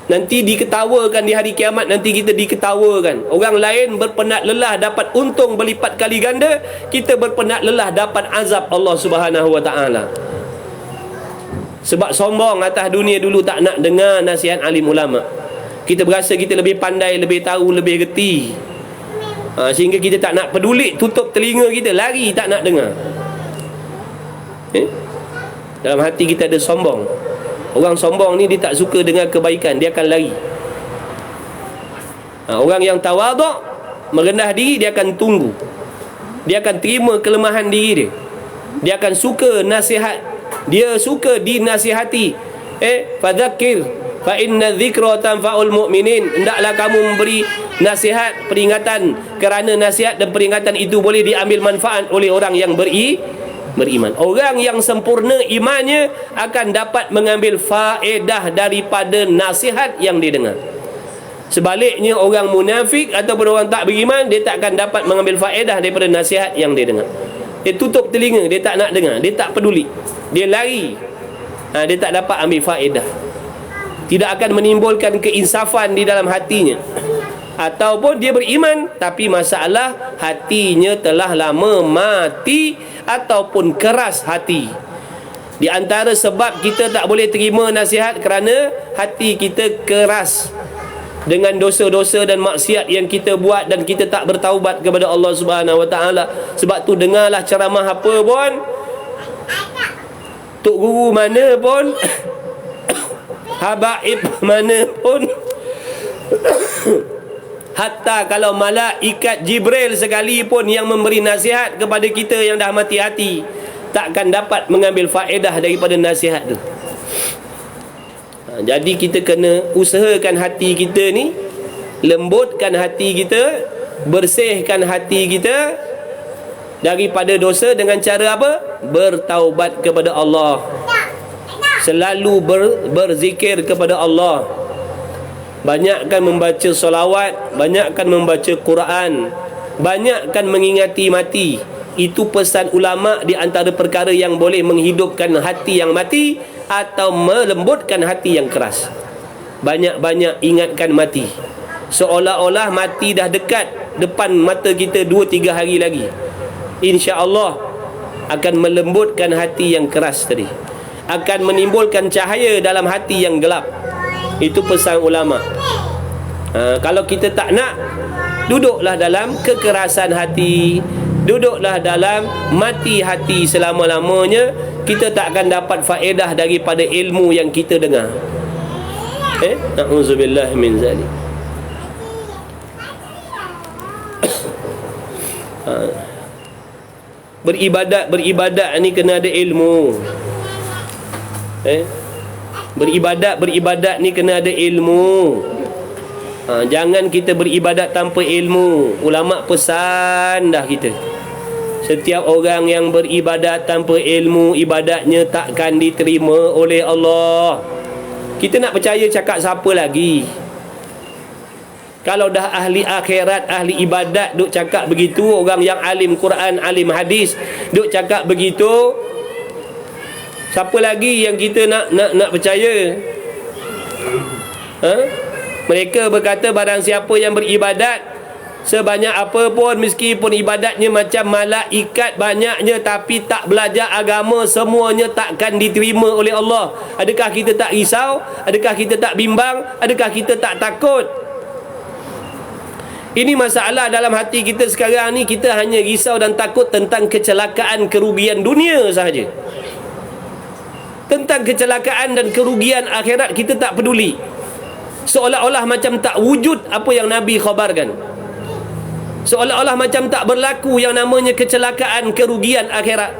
Nanti diketawakan di hari kiamat, nanti kita diketawakan. Orang lain berpenat lelah dapat untung berlipat kali ganda, kita berpenat lelah dapat azab Allah Subhanahu Wa Taala. Sebab sombong atas dunia dulu, tak nak dengar nasihat alim ulama. Kita berasa kita lebih pandai, lebih tahu, lebih reti, sehingga kita tak nak peduli, tutup telinga kita, lari tak nak dengar. Dalam hati kita ada sombong. Orang sombong ni dia tak suka dengar kebaikan, dia akan lari. Orang yang tawaduk, merendah diri, dia akan tunggu. Dia akan terima kelemahan diri dia. Dia akan suka nasihat. Dia suka dinasihati. Fadzakir fa inna dzikra tanfa'ul mu'minin. Hendaklah kamu memberi nasihat, peringatan, kerana nasihat dan peringatan itu boleh diambil manfaat oleh orang yang beriman. Orang yang sempurna imannya akan dapat mengambil faedah daripada nasihat yang didengar. Sebaliknya orang munafik ataupun orang tak beriman, dia tak akan dapat mengambil faedah daripada nasihat yang dia dengar. Dia tutup telinga, dia tak nak dengar, dia tak peduli, dia lari. Dia tak dapat ambil faedah. Tidak akan menimbulkan keinsafan di dalam hatinya. Ataupun dia beriman, tapi masalah hatinya telah lama mati ataupun keras hati. Di antara sebab kita tak boleh terima nasihat kerana hati kita keras dengan dosa-dosa dan maksiat yang kita buat, dan kita tak bertaubat kepada Allah Subhanahu Wa Taala. Sebab tu dengarlah ceramah apa pun, tok guru mana pun, habaib mana pun, hatta kalau malaikat Jibril sekalipun yang memberi nasihat kepada kita yang dah mati hati, takkan dapat mengambil faedah daripada nasihat tu. Jadi kita kena usahakan hati kita ni, lembutkan hati kita, bersihkan hati kita daripada dosa dengan cara apa? Bertaubat kepada Allah. Selalu berzikir kepada Allah. Banyakkan membaca solawat, banyakkan membaca Quran, banyakkan mengingati mati. Itu pesan ulama di antara perkara yang boleh menghidupkan hati yang mati atau melembutkan hati yang keras. Banyak-banyak ingatkan mati, seolah-olah mati dah dekat depan mata kita 2-3 hari lagi. InsyaAllah akan melembutkan hati yang keras tadi, akan menimbulkan cahaya dalam hati yang gelap. Itu pesan ulama. Kalau kita tak nak, duduklah dalam kekerasan hati, duduklah dalam mati hati selama-lamanya. Kita tak akan dapat faedah daripada ilmu yang kita dengar. Na'udzubillah min zalik. Beribadat ni kena ada ilmu. Beribadat ni kena ada ilmu. Jangan kita beribadat tanpa ilmu. Ulama pesan dah kita, setiap orang yang beribadat tanpa ilmu, ibadatnya takkan diterima oleh Allah. Kita nak percaya cakap siapa lagi? Kalau dah ahli akhirat, ahli ibadat duk cakap begitu, orang yang alim Quran, alim hadis duk cakap begitu, siapa lagi yang kita nak percaya? Mereka berkata, barang siapa yang beribadat sebanyak apa pun, meskipun ibadatnya macam malaikat banyaknya, tapi tak belajar agama, semuanya takkan diterima oleh Allah. Adakah kita tak risau? Adakah kita tak bimbang? Adakah kita tak takut? Ini masalah dalam hati kita sekarang ni. Kita hanya risau dan takut tentang kecelakaan, kerugian dunia sahaja. Tentang kecelakaan dan kerugian akhirat kita tak peduli. Seolah-olah macam tak wujud apa yang Nabi khabarkan. Seolah-olah macam tak berlaku yang namanya kecelakaan, kerugian akhirat.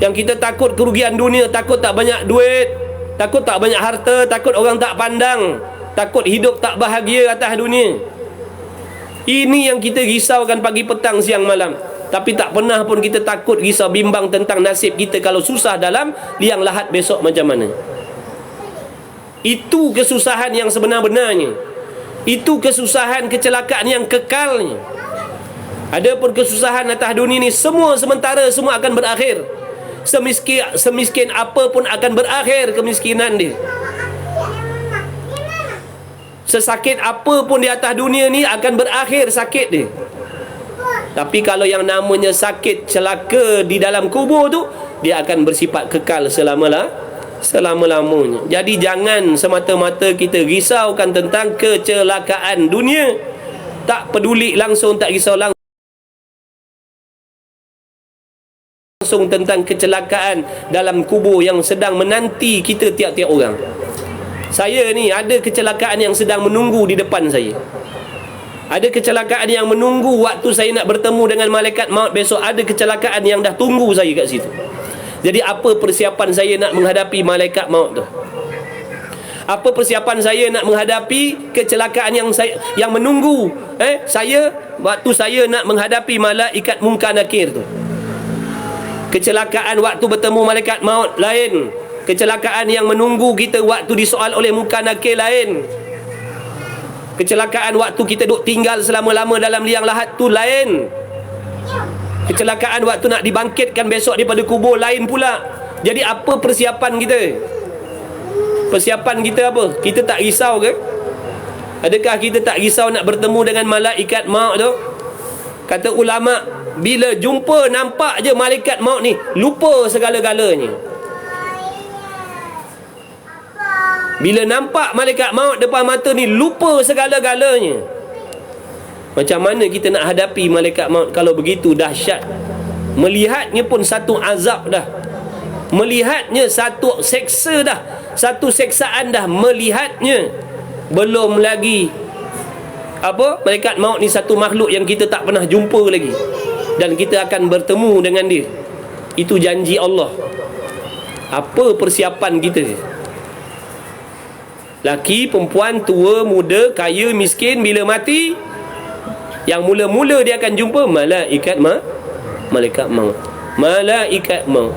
Yang kita takut kerugian dunia, takut tak banyak duit, takut tak banyak harta, takut orang tak pandang, takut hidup tak bahagia atas dunia. Ini yang kita risaukan pagi, petang, siang, malam. Tapi tak pernah pun kita takut, risau, bimbang tentang nasib kita kalau susah dalam liang lahat besok macam mana. Itu kesusahan yang sebenar-benarnya. Itu kesusahan, kecelakaan yang kekalnya. Ada pun kesusahan atas dunia ni semua sementara, semua akan berakhir. Semiskin apa pun akan berakhir kemiskinan dia. Sesakit apa pun di atas dunia ni akan berakhir sakit dia. Tapi kalau yang namanya sakit celaka di dalam kubur tu, dia akan bersifat kekal selama-lamanya. Jadi jangan semata-mata kita risaukan tentang kecelakaan dunia. Tak peduli langsung, tak risau langsung tentang kecelakaan dalam kubur yang sedang menanti kita tiap-tiap orang. Saya ni ada kecelakaan yang sedang menunggu di depan saya. Ada kecelakaan yang menunggu waktu saya nak bertemu dengan malaikat maut besok. Ada kecelakaan yang dah tunggu saya kat situ. Jadi apa persiapan saya nak menghadapi malaikat maut tu? Apa persiapan saya nak menghadapi kecelakaan yang menunggu saya waktu saya nak menghadapi malaikat Munkar Nakir tu? Kecelakaan waktu bertemu malaikat maut lain. Kecelakaan yang menunggu kita waktu disoal oleh Munkar Nakir lain. Kecelakaan waktu kita duk tinggal selama-lama dalam liang lahat tu lain. Kecelakaan waktu nak dibangkitkan besok daripada kubur lain pula. Jadi apa persiapan kita? Persiapan kita apa? Kita tak risau ke? Adakah kita tak risau nak bertemu dengan malaikat maut tu? Kata ulama, bila jumpa nampak je malaikat maut ni, lupa segala-galanya. Bila nampak malaikat maut depan mata ni, lupa segala-galanya. Macam mana kita nak hadapi malaikat maut kalau begitu dahsyat? Melihatnya pun satu azab dah. Melihatnya satu seksa dah. Satu seksaan dah melihatnya. Belum lagi malaikat maut ni satu makhluk yang kita tak pernah jumpa lagi. Dan kita akan bertemu dengan dia. Itu janji Allah. Apa persiapan kita? Laki, perempuan, tua, muda, kaya, miskin, bila mati, yang mula-mula dia akan jumpa malaikat maut. Malaikat maut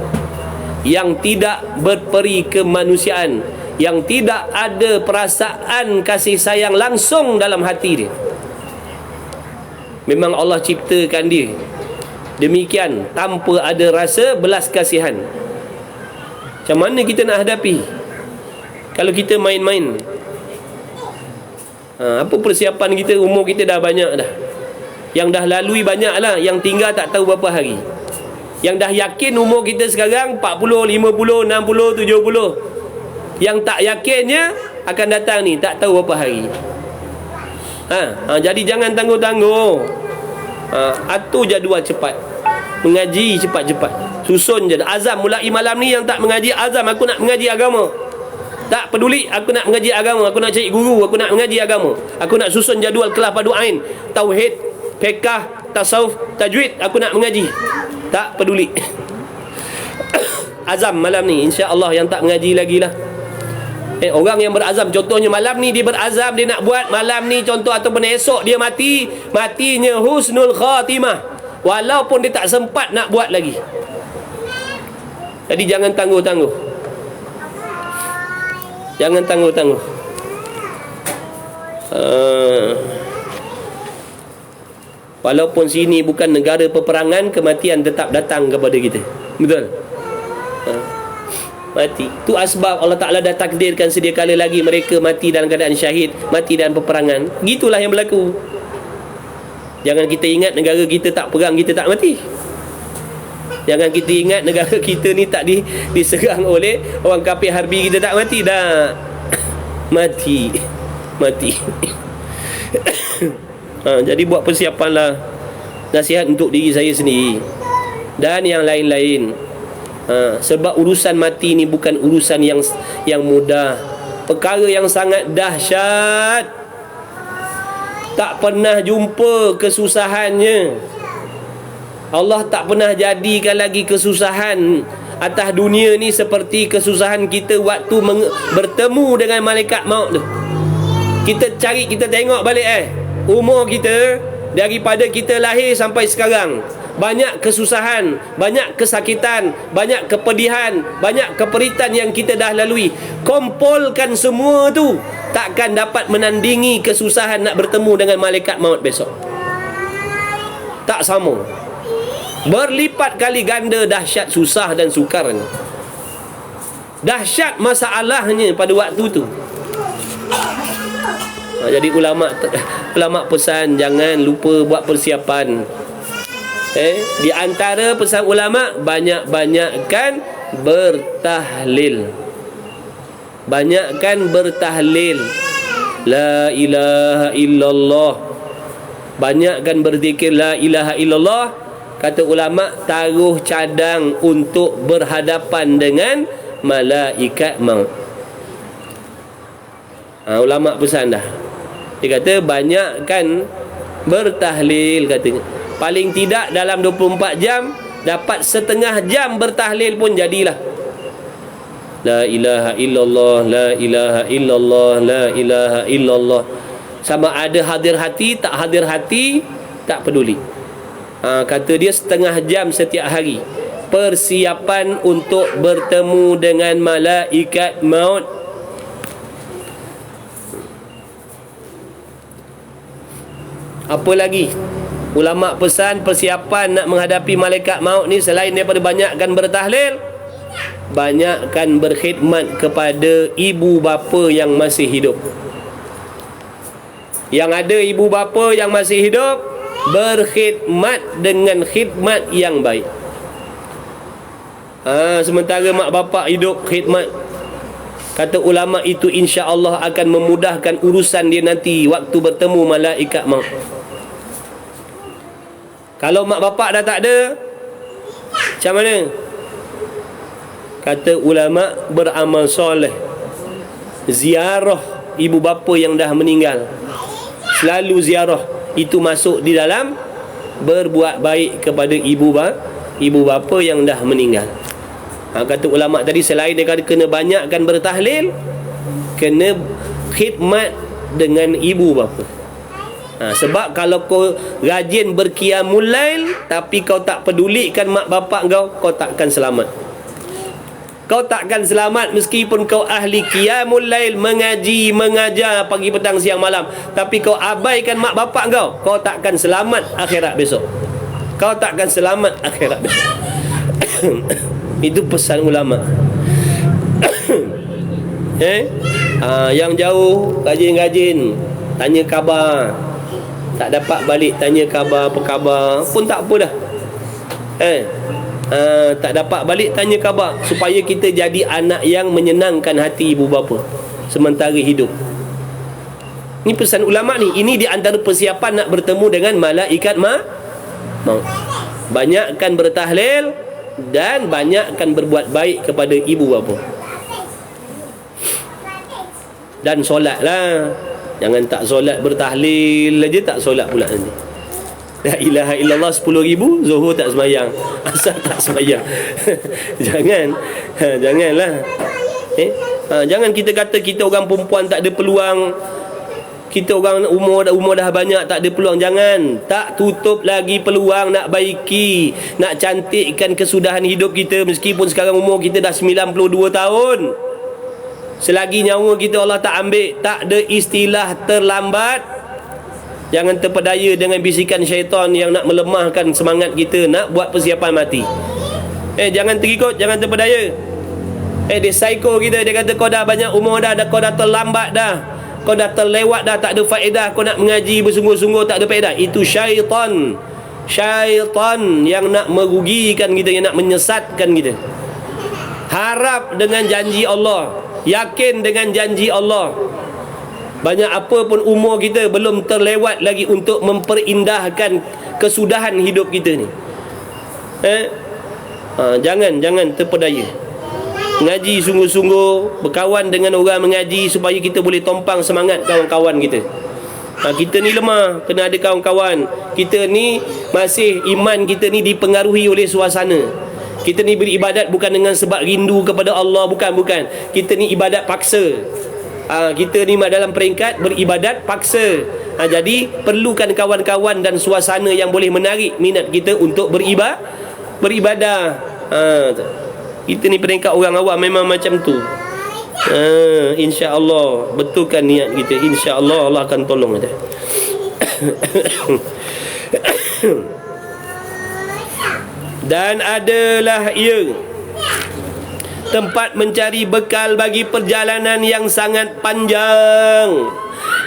yang tidak berperi kemanusiaan, yang tidak ada perasaan kasih sayang langsung dalam hati dia. Memang Allah ciptakan dia demikian, tanpa ada rasa belas kasihan. Macam mana kita nak hadapi kalau kita main-main? Apa persiapan kita? Umur kita dah banyak dah. Yang dah lalui banyak lah. Yang tinggal tak tahu berapa hari. Yang dah yakin umur kita sekarang 40, 50, 60, 70. Yang tak yakinnya akan datang ni tak tahu berapa hari. Jadi jangan tangguh-tangguh. Atur jadual cepat. Mengaji cepat-cepat. Susun je. Azam mulai malam ni yang tak mengaji, azam aku nak mengaji agama. Tak peduli aku nak mengaji agama, aku nak cari guru, aku nak mengaji agama. Aku nak susun jadual kelas padu ain, tauhid, fiqh, tasawuf, tajwid, aku nak mengaji. Tak peduli. Azam malam ni, insya-Allah yang tak mengaji lagi lah. Orang yang berazam, contohnya malam ni dia berazam, dia nak buat malam ni contoh, ataupun esok dia matinya husnul khatimah, walaupun dia tak sempat nak buat lagi. Jadi jangan tangguh-tangguh. Jangan tangguh-tangguh. Walaupun sini bukan negara peperangan, kematian tetap datang kepada kita. Betul? Mati. Itu asbab Allah Ta'ala dah takdirkan sedia kala lagi mereka mati dalam keadaan syahid, mati dalam peperangan. Gitulah yang berlaku. Jangan kita ingat negara kita tak perang, kita tak mati. Jangan kita ingat negara kita ni tak diserang oleh orang kafir harbi, kita tak mati dah. Mati. Jadi buat persiapanlah. Nasihat untuk diri saya sendiri dan yang lain-lain. Sebab urusan mati ni bukan urusan yang mudah. Perkara yang sangat dahsyat. Tak pernah jumpa kesusahannya. Allah tak pernah jadikan lagi kesusahan atas dunia ni seperti kesusahan kita waktu bertemu dengan malaikat maut tu. Kita tengok balik umur kita daripada kita lahir sampai sekarang, banyak kesusahan, banyak kesakitan, banyak kepedihan, banyak keperitan yang kita dah lalui. Kumpulkan semua tu, takkan dapat menandingi kesusahan nak bertemu dengan malaikat maut besok. Tak sama. Berlipat kali ganda dahsyat susah dan sukarnya. Dahsyat masalahnya pada waktu tu. Jadi ulama pesan jangan lupa buat persiapan. Di antara pesan ulama, banyak-banyakkan bertahlil. Banyakkan bertahlil. La ilaha illallah. Banyakkan berzikir la ilaha illallah. Kata ulama, taruh cadang untuk berhadapan dengan malaikat maut. Ulama pesan dah. Dia kata banyakkan bertahlil katanya. Paling tidak dalam 24 jam dapat setengah jam bertahlil pun jadilah. La ilaha illallah, la ilaha illallah, la ilaha illallah. Sama ada hadir hati, tak hadir hati, tak peduli. Kata dia setengah jam setiap hari. Persiapan untuk bertemu dengan malaikat maut. Apa lagi? Ulama pesan persiapan nak menghadapi malaikat maut ni, selain daripada banyakkan bertahlil, banyakkan berkhidmat kepada ibu bapa yang masih hidup. Yang ada ibu bapa yang masih hidup, berkhidmat dengan khidmat yang baik. Sementara mak bapak hidup, khidmat. Kata ulama itu insya-Allah akan memudahkan urusan dia nanti waktu bertemu malaikat maut. Kalau mak bapak dah tak ada, macam mana? Kata ulama, beramal soleh, ziarah ibu bapa yang dah meninggal. Selalu ziarah. Itu masuk di dalam berbuat baik kepada ibu bapa yang dah meninggal. Kata ulama tadi, selain daripada kena banyakkan bertahlil, kena khidmat dengan ibu bapa. Sebab kalau kau rajin berqiyamul lail tapi kau tak pedulikan mak bapak kau takkan selamat. Kau takkan selamat meskipun kau ahli qiyamul lail, mengaji, mengajar pagi petang siang malam, tapi kau abaikan mak bapak kau takkan selamat akhirat besok. Kau takkan selamat akhirat besok. Itu pesan ulama. Yang jauh rajin-rajin tanya khabar. Tak dapat balik tanya khabar, apa khabar pun tak apa dah. Tak dapat balik tanya khabar, supaya kita jadi anak yang menyenangkan hati ibu bapa sementara hidup. Ini pesan ulama ni. Ini di antara persiapan nak bertemu dengan malaikat maut. Banyakkan bertahlil dan banyakkan berbuat baik kepada ibu bapa. Dan solatlah. Jangan tak solat, bertahlil aja tak solat pula nanti. La ilaha illallah 10,000, Zuhur tak semayang, Asar tak semayang. Janganlah. Jangan kita kata kita orang perempuan tak ada peluang, kita orang umur dah banyak tak ada peluang. Jangan. Tak tutup lagi peluang nak baiki, nak cantikkan kesudahan hidup kita. Meskipun sekarang umur kita dah 92 tahun, selagi nyawa kita Allah tak ambil, tak ada istilah terlambat. Jangan terpedaya dengan bisikan syaitan yang nak melemahkan semangat kita nak buat persiapan mati. Jangan terikut, jangan terpedaya. Dia psycho kita. Dia kata kau dah banyak umur dah, kau dah terlambat dah, kau dah terlewat dah, tak ada faedah kau nak mengaji bersungguh-sungguh, tak ada faedah. Itu syaitan. Syaitan yang nak merugikan kita, yang nak menyesatkan kita. Harap dengan janji Allah, yakin dengan janji Allah. Banyak apa pun umur kita belum terlewat lagi untuk memperindahkan kesudahan hidup kita ni. Jangan terpedaya. Ngaji sungguh-sungguh, berkawan dengan orang mengaji supaya kita boleh tompang semangat kawan-kawan kita. Kita ni lemah, kena ada kawan-kawan. Kita ni masih, iman kita ni dipengaruhi oleh suasana. Kita ni beribadat bukan dengan sebab rindu kepada Allah, bukan. Kita ni ibadat paksa. Kita ni dalam peringkat beribadat paksa. Jadi perlukan kawan-kawan dan suasana yang boleh menarik minat kita untuk beribadah. Kita ni peringkat orang awam memang macam tu. InsyaAllah betulkan niat kita, InsyaAllah Allah akan tolong kita. Dan adalah ia tempat mencari bekal bagi perjalanan yang sangat panjang,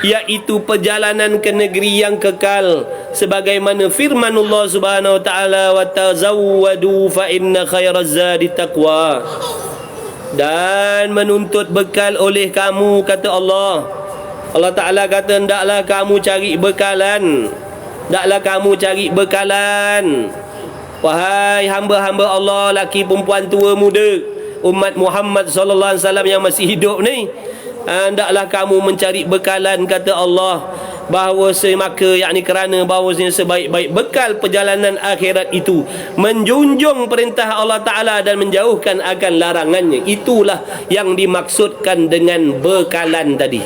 iaitu perjalanan ke negeri yang kekal, sebagaimana firman Allah Subhanahu wa taala, wa tazawwadu fa inna khairaz zadi taqwa. Dan menuntut bekal oleh kamu, kata Allah. Allah Ta'ala kata, hendaklah kamu cari bekalan. Wahai hamba-hamba Allah, laki perempuan, tua muda, umat Muhammad sallallahu alaihi wasallam yang masih hidup ni, hendaklah kamu mencari bekalan, kata Allah. Kerana bahawasanya sebaik-baik bekal perjalanan akhirat itu menjunjung perintah Allah Ta'ala dan menjauhkan akan larangannya. Itulah yang dimaksudkan dengan bekalan tadi.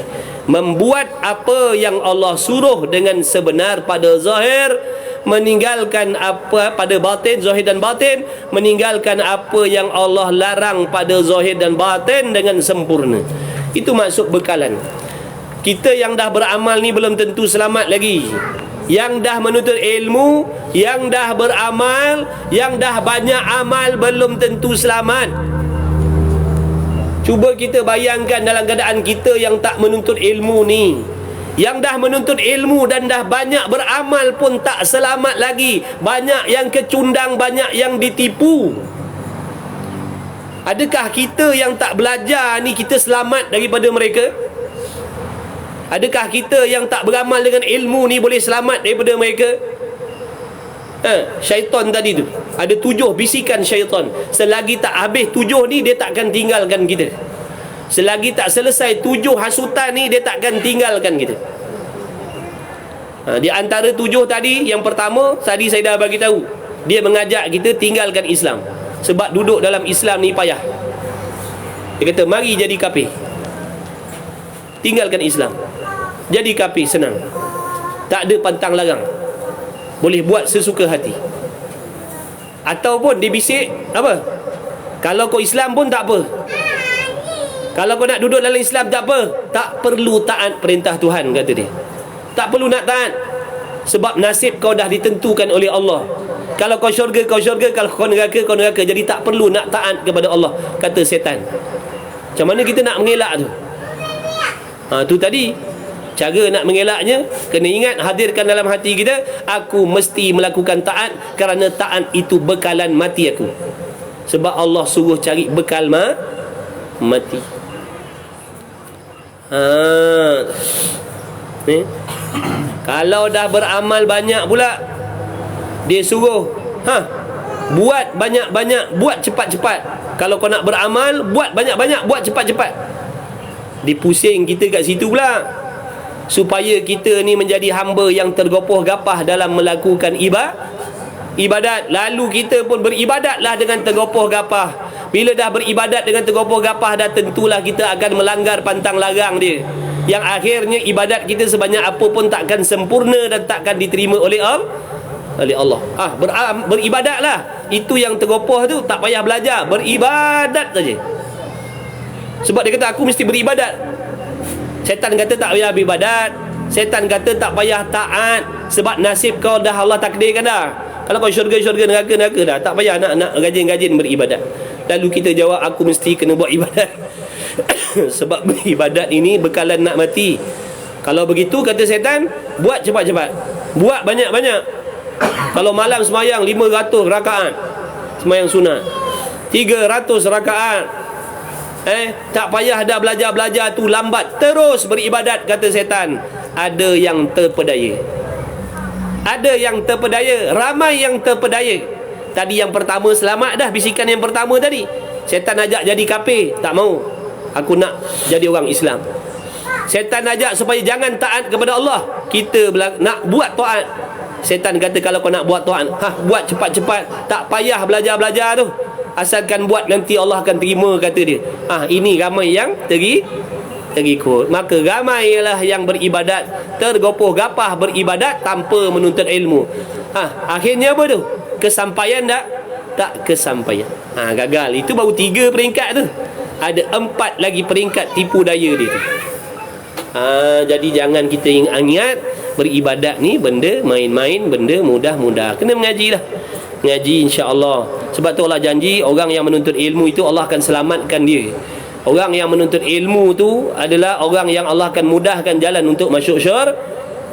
Membuat apa yang Allah suruh dengan sebenar pada zahir, meninggalkan apa pada batin, zahir dan batin, meninggalkan apa yang Allah larang pada zahir dan batin dengan sempurna. Itu maksud bekalan. Kita yang dah beramal ni belum tentu selamat lagi. Yang dah menuntut ilmu, yang dah beramal, yang dah banyak amal, belum tentu selamat. Cuba kita bayangkan dalam keadaan kita yang tak menuntut ilmu ni, yang dah menuntut ilmu dan dah banyak beramal pun tak selamat lagi. Banyak yang kecundang, banyak yang ditipu. Adakah kita yang tak belajar ni kita selamat daripada mereka? Adakah kita yang tak beramal dengan ilmu ni boleh selamat daripada mereka? Syaitan tadi tu, ada 7 bisikan syaitan. Selagi tak habis 7 ni, dia takkan tinggalkan kita. Selagi tak selesai 7 hasutan ni, dia takkan tinggalkan kita. Di antara 7 tadi, yang pertama tadi saya dah bagi tahu, dia mengajak kita tinggalkan Islam. Sebab duduk dalam Islam ni payah. Dia kata, mari jadi kafir. Tinggalkan Islam, jadi kafir senang. Tak ada pantang larang, boleh buat sesuka hati. Ataupun dia bisik apa? Kalau kau Islam pun tak apa, kalau kau nak duduk dalam Islam tak apa, tak perlu taat perintah Tuhan, kata dia. Tak perlu nak taat, sebab nasib kau dah ditentukan oleh Allah. Kalau kau syurga, kau syurga. Kalau kau neraka, kau neraka. Jadi tak perlu nak taat kepada Allah, kata setan. Macam mana kita nak mengelak tu? Tu tadi cara nak mengelaknya. Kena ingat, hadirkan dalam hati kita, aku mesti melakukan taat, kerana taat itu bekalan mati aku. Sebab Allah suruh cari bekal mati. Kalau dah beramal banyak pula, dia suruh buat banyak-banyak, buat cepat-cepat. Kalau kau nak beramal, buat banyak-banyak, buat cepat-cepat. Dipusing kita kat situ pula, supaya kita ni menjadi hamba yang tergopoh gapah dalam melakukan ibadat. Lalu kita pun beribadatlah dengan tergopoh gapah. Bila dah beribadat dengan tergopoh gapah, dah tentulah kita akan melanggar pantang larang dia, yang akhirnya ibadat kita sebanyak apa pun takkan sempurna dan takkan diterima oleh Allah. Beribadatlah. Itu yang tergopoh tu, tak payah belajar, beribadat saja. Sebab dia kata, aku mesti beribadat. Setan kata tak payah beribadat. Setan kata tak payah taat, sebab nasib kau dah Allah takdirkan dah. Kalau kau syurga, neraka dah. Tak payah nak rajin-rajin beribadat. Lalu kita jawab, aku mesti kena buat ibadat. Sebab beribadat ini bekalan nak mati. Kalau begitu, kata setan, buat cepat-cepat, buat banyak-banyak. Kalau malam semayang 500 rakaat, semayang sunat 300 rakaat, Tak payah dah belajar tu, lambat, terus beribadat, kata setan. Ada yang terpedaya. Ada yang terpedaya, ramai yang terpedaya. Tadi yang pertama selamat dah, bisikan yang pertama tadi. Setan ajak jadi kafir, tak mau. Aku nak jadi orang Islam. Setan ajak supaya jangan taat kepada Allah, kita nak buat taat. Setan kata kalau kau nak buat taat, buat cepat-cepat, tak payah belajar tu, asalkan buat nanti Allah akan terima, kata dia. Ini ramai yang terikut. Maka ramailah yang beribadat, tergopoh-gapah beribadat tanpa menuntut ilmu. Akhirnya apa tu? Kesampaian tak kesampaian. Gagal. Itu baru 3 peringkat tu. Ada 4 lagi peringkat tipu daya dia tu. Jadi jangan kita ingat beribadat ni benda main-main, benda mudah-mudah. Kena mengaji lah. Mengaji insya-Allah. Sebab tu Allah janji orang yang menuntut ilmu itu Allah akan selamatkan dia. Orang yang menuntut ilmu tu adalah orang yang Allah akan mudahkan jalan untuk masuk syurga.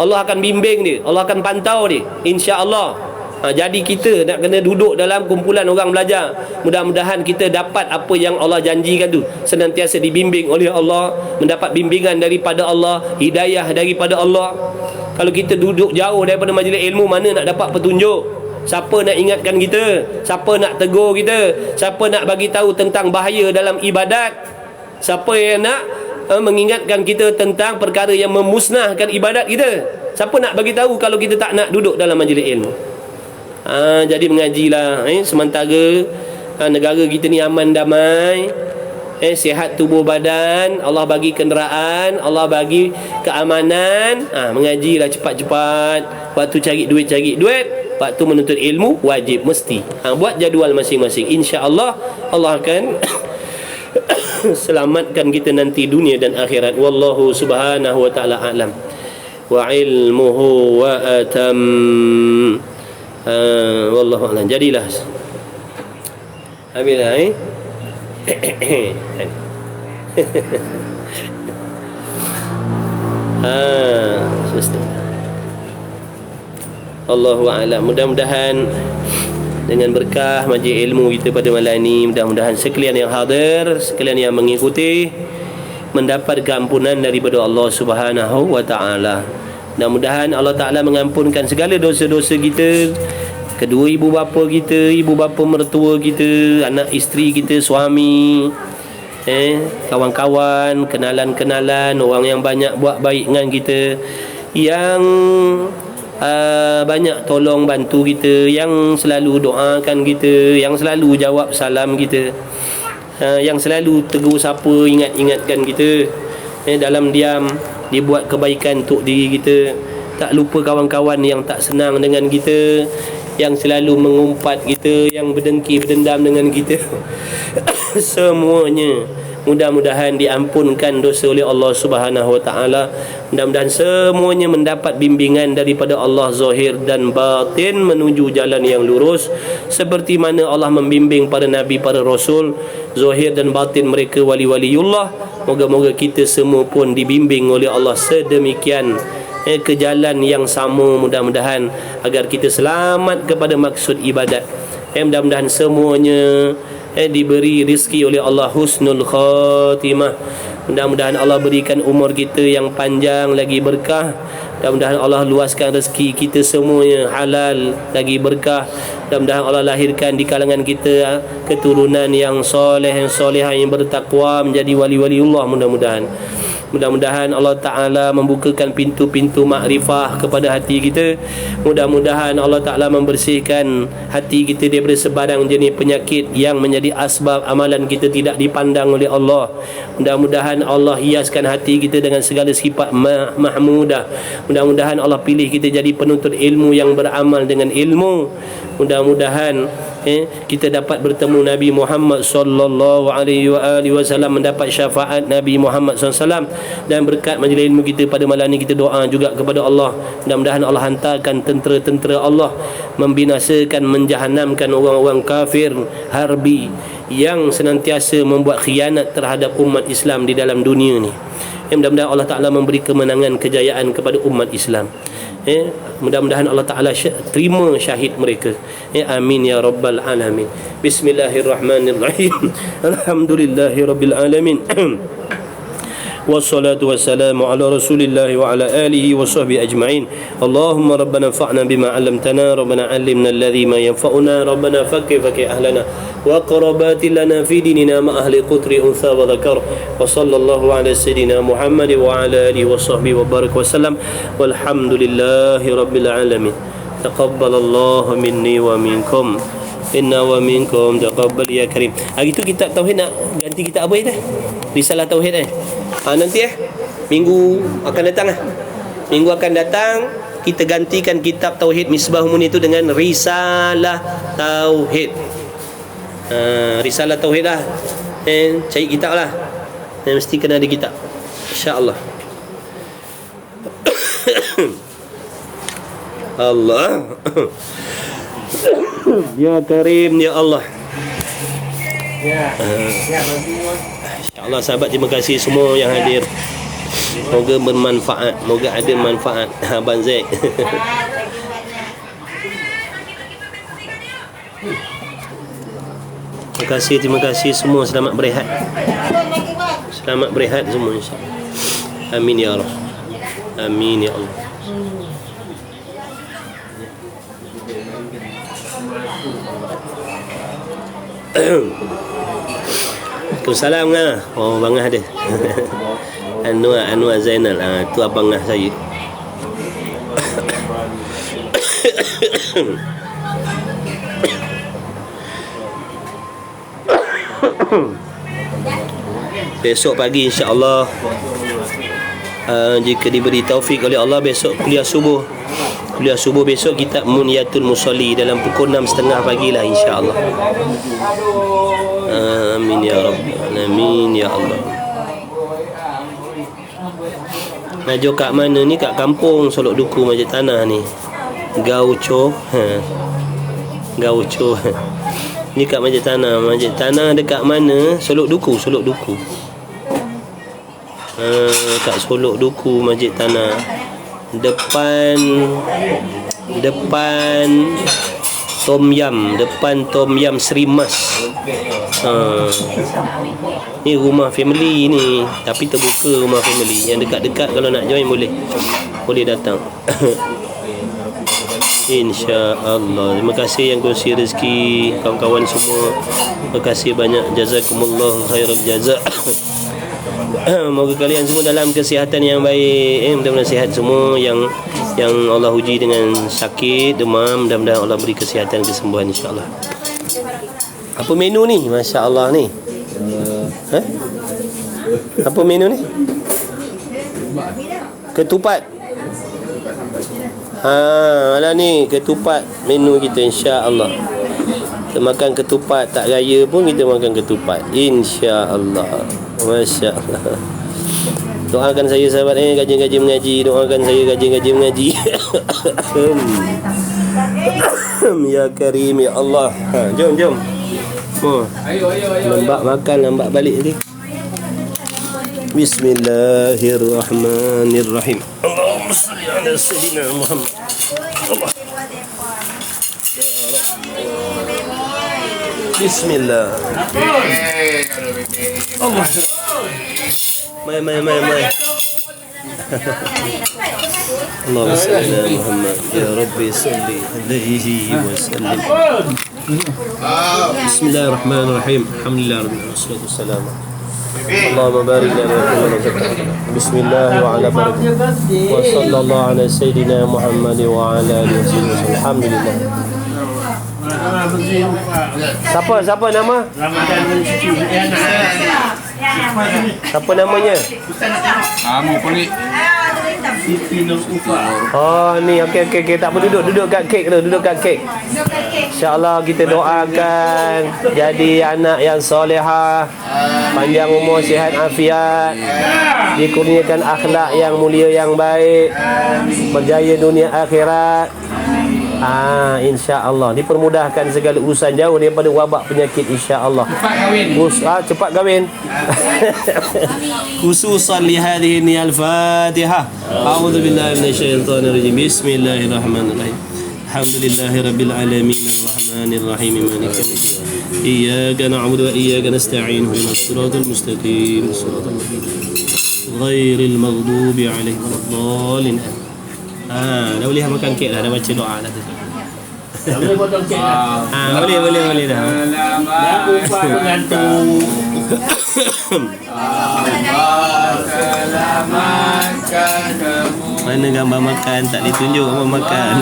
Allah akan bimbing dia, Allah akan pantau dia, insya-Allah. Jadi kita nak kena duduk dalam kumpulan orang belajar. Mudah-mudahan kita dapat apa yang Allah janjikan tu, senantiasa dibimbing oleh Allah, mendapat bimbingan daripada Allah, hidayah daripada Allah. Kalau kita duduk jauh daripada majlis ilmu, mana nak dapat petunjuk? Siapa nak ingatkan kita? Siapa nak tegur kita? Siapa nak bagi tahu tentang bahaya dalam ibadat? Siapa yang nak mengingatkan kita tentang perkara yang memusnahkan ibadat kita? Siapa nak bagi tahu kalau kita tak nak duduk dalam majlis ilmu? Jadi mengajilah. Sementara negara kita ni aman damai, sihat tubuh badan, Allah bagi kenderaan, Allah bagi keamanan. Mengajilah cepat-cepat. Waktu cari duit, waktu menuntut ilmu wajib, mesti. Buat jadual masing-masing. InsyaAllah Allah akan selamatkan kita nanti dunia dan akhirat. Wallahu subhanahu wa ta'ala a'lam. Wa ilmuhu wa atam. Wallahu a'lam. Jadilah Abilah Allahu a'lam. Mudah-mudahan dengan berkah majlis ilmu kita pada malam ini, mudah-mudahan sekalian yang hadir, sekalian yang mengikuti mendapat keampunan daripada Allah Subhanahu wa taala. Mudah-mudahan Allah Taala mengampunkan segala dosa-dosa kita, kedua ibu bapa kita, ibu bapa mertua kita, anak isteri kita, suami, kawan-kawan, kenalan-kenalan, orang yang banyak buat baik dengan kita, yang banyak tolong bantu kita, yang selalu doakan kita, yang selalu jawab salam kita, yang selalu tegur siapa, ingatkan kita, dalam diam dia buat kebaikan untuk diri kita. Tak lupa kawan-kawan yang tak senang dengan kita, yang selalu mengumpat kita, yang berdengki berdendam dengan kita. Semuanya mudah-mudahan diampunkan dosa oleh Allah Subhanahu wa taala. Mudah-mudahan semuanya mendapat bimbingan daripada Allah zahir dan batin menuju jalan yang lurus, seperti mana Allah membimbing para nabi, para rasul, zahir dan batin mereka wali-waliullah. Moga-moga kita semua pun dibimbing oleh Allah sedemikian ke jalan yang sama, mudah-mudahan agar kita selamat kepada maksud ibadat. Mudah-mudahan semuanya diberi rezeki oleh Allah husnul khatimah. Mudah-mudahan Allah berikan umur kita yang panjang lagi berkah. Mudah-mudahan Allah luaskan rezeki kita semuanya halal lagi berkah. Mudah-mudahan Allah lahirkan di kalangan kita keturunan yang soleh, yang solehah, yang bertakwa, menjadi wali-waliullah. Mudah-mudahan Allah Ta'ala membukakan pintu-pintu makrifah kepada hati kita. Mudah-mudahan Allah Ta'ala membersihkan hati kita daripada sebarang jenis penyakit yang menjadi asbab amalan kita tidak dipandang oleh Allah. Mudah-mudahan Allah hiaskan hati kita dengan segala sifat mahmudah. Mudah-mudahan Allah pilih kita jadi penuntut ilmu yang beramal dengan ilmu. Mudah-mudahan kita dapat bertemu Nabi Muhammad sallallahu alaihi wasallam, mendapat syafaat Nabi Muhammad SAW. Dan berkat majlis ilmu kita pada malam ini, kita doa juga kepada Allah, mudah-mudahan Allah hantarkan tentera-tentera Allah membinasakan, menjahanamkan orang-orang kafir harbi yang senantiasa membuat khianat terhadap umat Islam di dalam dunia ni. Mudah-mudahan Allah Ta'ala memberi kemenangan, kejayaan kepada umat Islam. Mudah-mudahan Allah Ta'ala terima syahid mereka. Amin ya rabbal alamin. Bismillahirrahmanirrahim. Alhamdulillahi rabbil alamin. Wassalatu wassalamu ala rasulillah wa ala alihi wa sahbihi ajma'in. Allahumma rabbana fa'na bima 'allamtana, rabbana 'allimna alladhi ma yanfa'una, rabbana fakki ahlana wa qarabati lana fi dinina ma ahli qutri untha wa dhakar. Wa sallallahu ala sayyidina Muhammad wa ala alihi wa sahbihi wa barak wa sallam. Walhamdulillahi rabbil alamin. Taqabbalallahu minni wa minkum. Inna wa minkum taqabbal ya karim. Hari tu kitab tauhid nak ganti kitab apa dah? Risalah tauhid nanti minggu akan datang minggu akan datang kita gantikan kitab tauhid Misbah Muni itu dengan risalah tauhid. Risalah tauhid lah. Cari kitab lah. Mesti kena ada kitab, insya-Allah. Allah. Ya Karim ya Allah. InsyaAllah sahabat, terima kasih semua yang hadir. Moga bermanfaat, moga ada manfaat. Abang Zaid. Terima kasih semua. Selamat berehat. Selamat berehat semua, insyaAllah. Amin ya Allah. Amin ya Allah. Waalaikumsalam ngah. Oh, bangah dia. Anwar Zainal. Tu abang ngah saya. Besok pagi insya-Allah, jika diberi taufik oleh Allah, besok kuliah subuh besok kitab Muniyatul Musalli dalam pukul 6.30 pagi lah, insya-Allah. Amin ya Rabb. Amin ya Allah. Najo kat mana ni? Kat kampung Solok Duku Masjid Tanah ni. Gaucho. Gaucho. Ni kat Masjid Tanah. Masjid Tanah dekat mana? Solok Duku. Kat Solok Duku Masjid Tanah. Depan Tom Yam Sri Mas. Ni rumah family ni, tapi terbuka rumah family. Yang dekat-dekat kalau nak join boleh datang. InsyaAllah. Terima kasih yang kongsi rezeki, kawan-kawan semua. Terima kasih banyak. Jazakumullah khairal jazak. Moga kalian semua dalam kesihatan yang baik. Mudah-mudahan sihat semua. Yang Allah uji dengan sakit, demam, mudah-mudahan Allah beri kesihatan, kesembuhan, insya-Allah. Apa menu ni? Masya-Allah ni. Apa menu ni? Ketupat. Malah ni ketupat menu kita, insya-Allah. Kita makan ketupat, tak raya pun kita makan ketupat, insya-Allah. Masya-Allah. Doakan saya sahabat gaji mengaji. Doakan saya gaji mengaji. Ya Karim ya Allah. Jom. Lambat makan, lambat balik ni. Bismillahirrahmanirrahim. Allahumma shalli ala sayyidina Muhammad. Allah. Ya Rabb. Bismillah. Allah. Mai. Allahumma salli ala Muhammad. Ya Rabbi salli alaihi wa sallim. Bismillahirrahmanirrahim. Alhamdulillah rabbil alamin. Wassalatu Allahumma barik lana wa Bismillah wa ala barakatuh. Wa sallallahu ala sayyidina Muhammad wa ala alihi wasallam. Alhamdulillah. Siapa nama? Ramadan Suci. Siapa namanya? Kamu pelik. Oh ni okey tak apa, duduk kat kek tu, duduk kat kek. Insya-Allah kita doakan jadi anak yang solehah, panjang umur, sihat afiat, dikurniakan akhlak yang mulia yang baik, berjaya dunia akhirat. insya-Allah dipermudahkan segala urusan, jauh daripada wabak penyakit insya-Allah. Cepat kahwin. Cepat kahwin. Khususan li hadhihi al-Fatihah. A'udzu billahi minasyaitonir rajim. Bismillahirrahmanirrahim. Alhamdulillahirabbil alamin arrahmanir rahim maliki yaumiddin. Iyyaka na'budu wa iyyaka nasta'in. Ihdinas siratal mustaqim. Siratal ladzina ghairil maghdubi 'alaihim waladdallin. Dah boleh makan kek dah, dah baca doa dah tu. Dah boleh potong kek dah. Boleh dah. Dah upah pengantin. Selamatkan kamu. Mana gambar makan, tak ditunjuk gambar makan.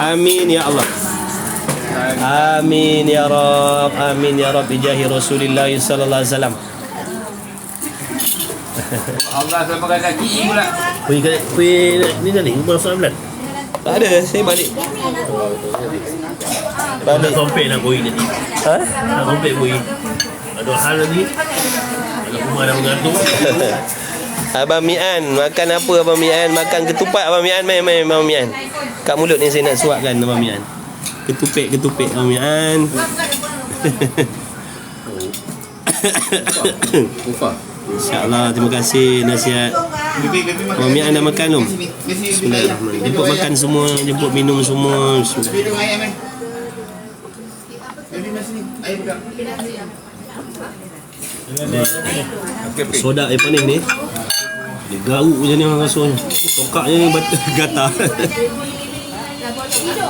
Amin ya Allah. Amin ya Rabb. Amin ya Rabb bijahi Rasulillah sallallahu alaihi wasallam. Allah selamatkan kaki pula. Kuih ni tadi umur 19. Tak ada, saya balik. Balik Sompek nak kuih tadi. Nak sompek kuih. Ada hal lagi. Kalau rumah dah mengantuk. Abang Mian, makan apa Abang Mian? Makan ketupat Abang Mian, main Abang Mian. Kat mulut ni saya nak suapkan Abang Mian. Ketupik Abang Mian. InsyaAllah, terima kasih nasihat. Abang Mian dah makan belum? Bismillahirrahmanirrahim. Jemput makan semua, jemput minum semua. Bismillah. Sodak yang panis ni, dia garuk macam ni orang rasa. Tokaknya ni gatal.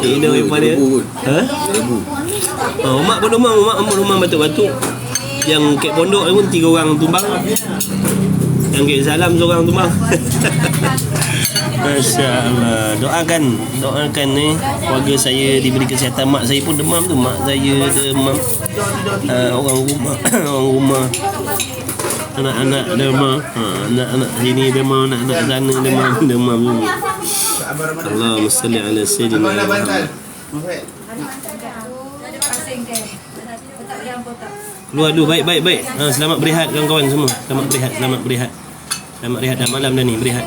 Ini yang panis. Mak pun rumah batuk-batuk. Yang kek pondok ni pun 3 orang tumbang. Yang kek salam seorang tumbang. Masya-Allah. Doakan ni keluarga saya diberi kesihatan. Mak saya pun demam tu, mak saya demam. Orang rumah anak-anak demam. Anak-anak sini demam, anak-anak sana demam semua. Allahumma salli ala sayyidina Muhammad. Keluar dulu, baik. Selamat berehat kawan-kawan semua. Selamat berehat dah malam dah ni, berehat.